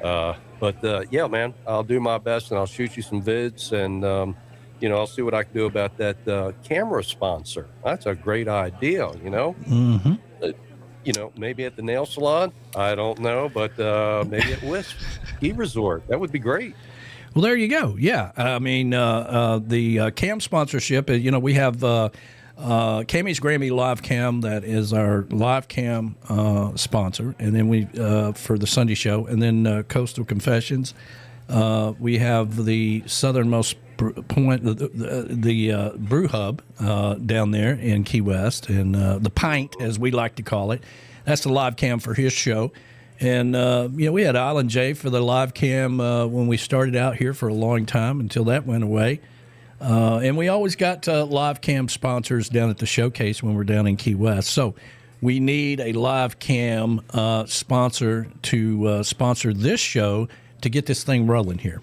But man, I'll do my best, and I'll shoot you some vids, and I'll see what I can do about that camera sponsor. That's a great idea, Mm-hmm. Maybe at the nail salon, I don't know, but maybe at Wisp Ski Resort. That would be great. Well, there you go. Yeah. I mean, the cam sponsorship, we have Cammy's Grammy Live Cam. That is our live cam sponsor. And then we, for the Sunday show, and then Coastal Confessions. We have the southernmost point, the brew hub down there in Key West, and the Pint, as we like to call it. That's the live cam for his show. And, we had Island J for the live cam when we started out here for a long time until that went away. And we always got live cam sponsors down at the showcase when we're down in Key West. So we need a live cam sponsor to sponsor this show to get this thing rolling here.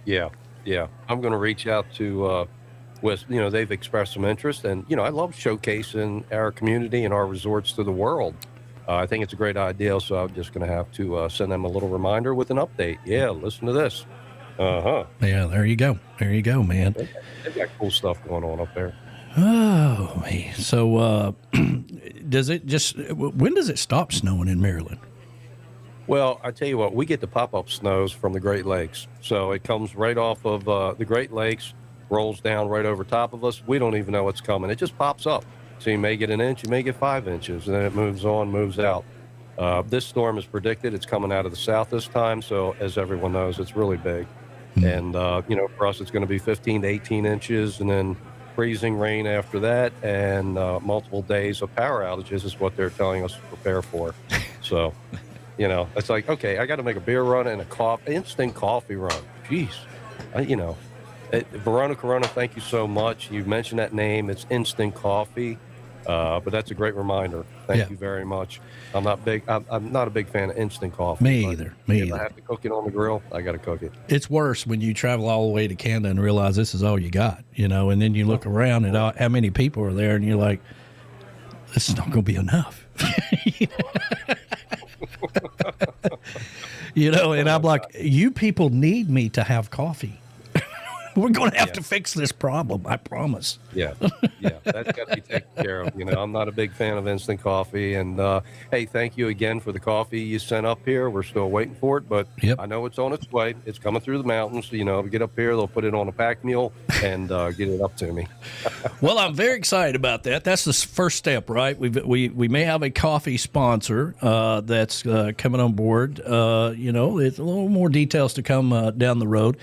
Yeah. I'm going to reach out to West. They've expressed some interest. And, I love showcasing our community and our resorts to the world. I think it's a great idea, so I'm just going to have to send them a little reminder with an update. Yeah, listen to this. Uh-huh. Yeah, there you go, man. They've got cool stuff going on up there. Oh, man. So when does it stop snowing in Maryland? Well, I tell you what, we get the pop-up snows from the Great Lakes. So it comes right off of the Great Lakes, rolls down right over top of us. We don't even know what's coming. It just pops up. So you may get an inch, you may get 5 inches, and then it moves on, moves out. This storm is predicted. It's coming out of the south this time, so as everyone knows, it's really big. And, for us, it's going to be 15 to 18 inches, and then freezing rain after that, and multiple days of power outages is what they're telling us to prepare for. So, it's like, okay, I got to make a beer run and instant coffee run. Jeez. Verona Corona, thank you so much. You mentioned that name. It's Instant Coffee, but that's a great reminder. Thank you very much. I'm not a big fan of instant coffee. Me either. If I have to cook it on the grill, I got to cook it. It's worse when you travel all the way to Canada and realize this is all you got, and then you look around at how many people are there, and you're like, this is not going to be enough. And I'm like, you people need me to have coffee. We're going to have to fix this problem, I promise. Yeah, that's got to be taken care of. I'm not a big fan of instant coffee. And, hey, thank you again for the coffee you sent up here. We're still waiting for it, but I know it's on its way. It's coming through the mountains. So, we get up here, they'll put it on a pack mule and get it up to me. Well, I'm very excited about that. That's the first step, right? We may have a coffee sponsor that's coming on board. It's a little more details to come down the road.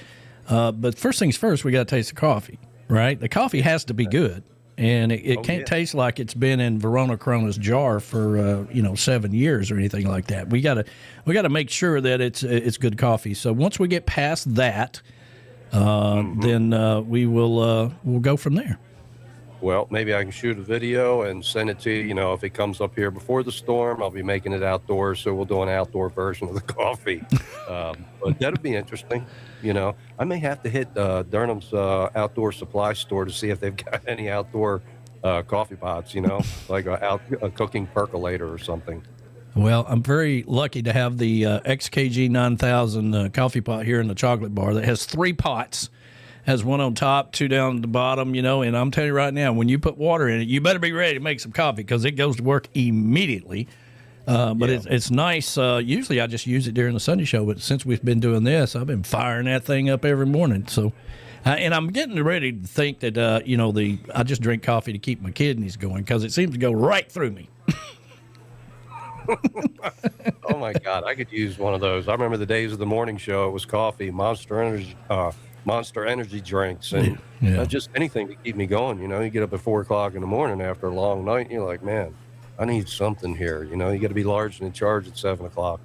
But first things first, we got to taste the coffee, right? The coffee has to be good, and it can't taste like it's been in Verona Corona's jar for 7 years or anything like that. We got to make sure that it's good coffee. So once we get past that, then we'll go from there. Well, maybe I can shoot a video and send it to you. If it comes up here before the storm, I'll be making it outdoors, so we'll do an outdoor version of the coffee. But that'd be interesting. I may have to hit Durham's outdoor supply store to see if they've got any outdoor coffee pots, like a cooking percolator or something. Well, I'm very lucky to have the XKG 9000 coffee pot here in the chocolate bar that has 3 pots. Has one on top, 2 down the bottom, and I'm telling you right now, when you put water in it, you better be ready to make some coffee because it goes to work immediately. But it's nice. Usually I just use it during the Sunday show, but since we've been doing this, I've been firing that thing up every morning. So, and I'm getting ready to think that, I just drink coffee to keep my kidneys going because it seems to go right through me. Oh, my God. I could use one of those. I remember the days of the morning show. It was coffee, Monster Energy drinks, and just anything to keep me going. You get up at 4 o'clock in the morning after a long night, and you're like, man, I need something here. You got to be large and in charge at 7 o'clock.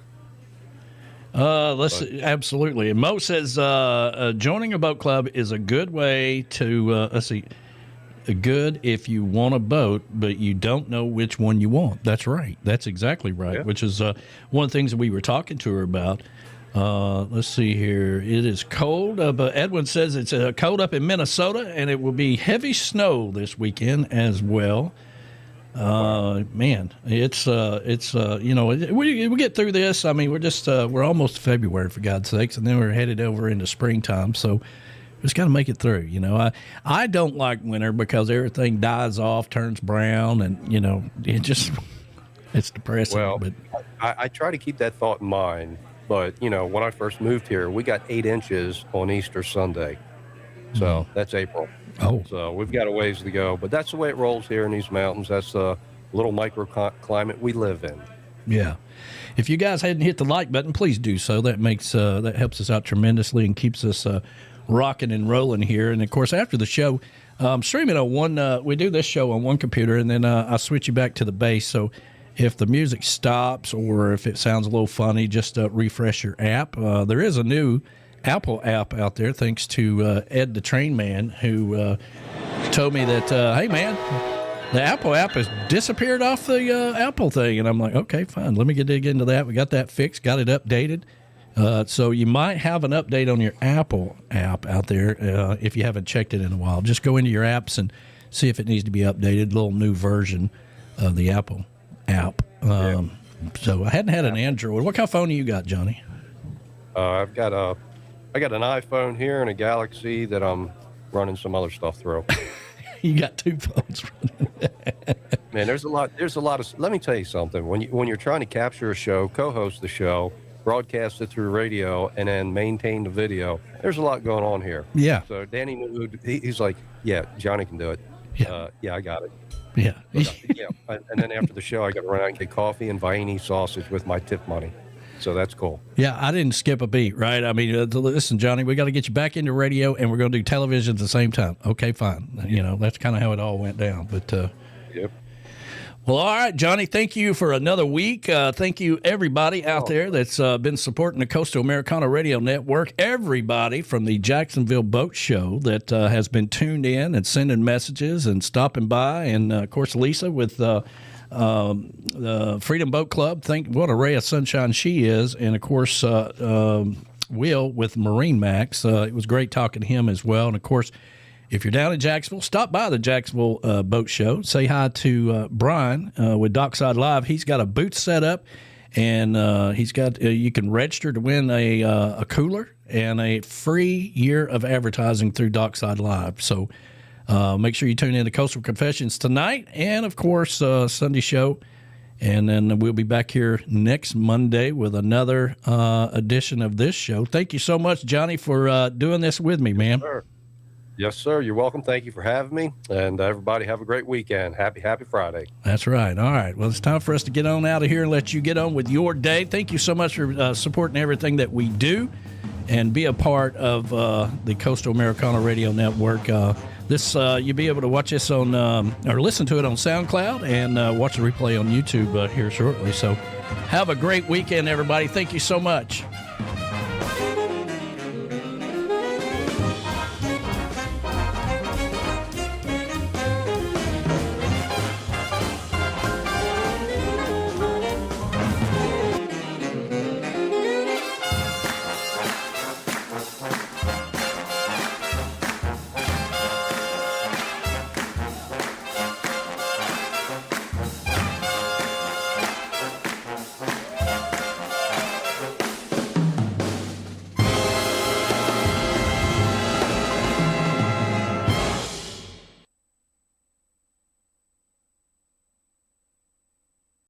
Absolutely. And Mo says joining a boat club is a good way to good if you want a boat, but you don't know which one you want. That's right. That's exactly right. Yeah. Which is one of the things that we were talking to her about. Let's see here. It is cold. Edwin says it's cold up in Minnesota, and it will be heavy snow this weekend as well. Man, it's we get through this. I mean, we're almost February, for God's sakes, and then we're headed over into springtime. So we just got to make it through. I don't like winter because everything dies off, turns brown, and it's depressing. Well, but I try to keep that thought in mind. But, when I first moved here, we got 8 inches on Easter Sunday. So that's April. Oh. So we've got a ways to go. But that's the way it rolls here in these mountains. That's the little microclimate we live in. Yeah. If you guys hadn't hit the like button, please do so. That makes that helps us out tremendously and keeps us rocking and rolling here. And, of course, after the show, streaming on one we do this show on one computer, and then I switch you back to the base. So if the music stops or if it sounds a little funny, just refresh your app. There is a new Apple app out there, thanks to Ed the Train Man, who told me that, hey, man, the Apple app has disappeared off the Apple thing. And I'm like, okay, fine. Let me dig into that. We got that fixed, got it updated. So you might have an update on your Apple app out there if you haven't checked it in a while. Just go into your apps and see if it needs to be updated, a little new version of the Apple app. So I hadn't had an Android. What kind of phone do you got, Johnny? I got an iPhone here and a Galaxy that I'm running some other stuff through. You got 2 phones running. Man, there's a lot of, let me tell you something. When you're trying to capture a show, co-host the show, broadcast it through radio, and then maintain the video, there's a lot going on here. Yeah. So Danny knew, he's like, yeah, Johnny can do it. Yeah, I got it. Yeah. Yeah. And then after the show, I got to run out and get coffee and Vienna sausage with my tip money. So that's cool. Yeah, I didn't skip a beat, right? I mean, listen, Johnny, we got to get you back into radio, and we're going to do television at the same time. Okay, fine. That's kind of how it all went down. But yep. Well, all right, Johnny, thank you for another week. Thank you, everybody out there that's been supporting the Coastal Americana Radio Network, everybody from the Jacksonville Boat Show that has been tuned in and sending messages and stopping by, and, of course, Lisa with the Freedom Boat Club. What a ray of sunshine she is, and, of course, Will with Marine Max. It was great talking to him as well, and, of course, if you're down in Jacksonville, stop by the Jacksonville Boat Show. Say hi to Brian with Dockside Live. He's got a booth set up, and he's got you can register to win a cooler and a free year of advertising through Dockside Live. So make sure you tune in to Coastal Confessions tonight, and of course Sunday show. And then we'll be back here next Monday with another edition of this show. Thank you so much, Johnny, for doing this with me, man. Sure. Yes, sir. You're welcome. Thank you for having me. And everybody have a great weekend. Happy Friday. That's right. All right. Well, it's time for us to get on out of here and let you get on with your day. Thank you so much for supporting everything that we do and be a part of the Coastal Americana Radio Network. You'll be able to watch this on or listen to it on SoundCloud and watch the replay on YouTube here shortly. So have a great weekend, everybody. Thank you so much.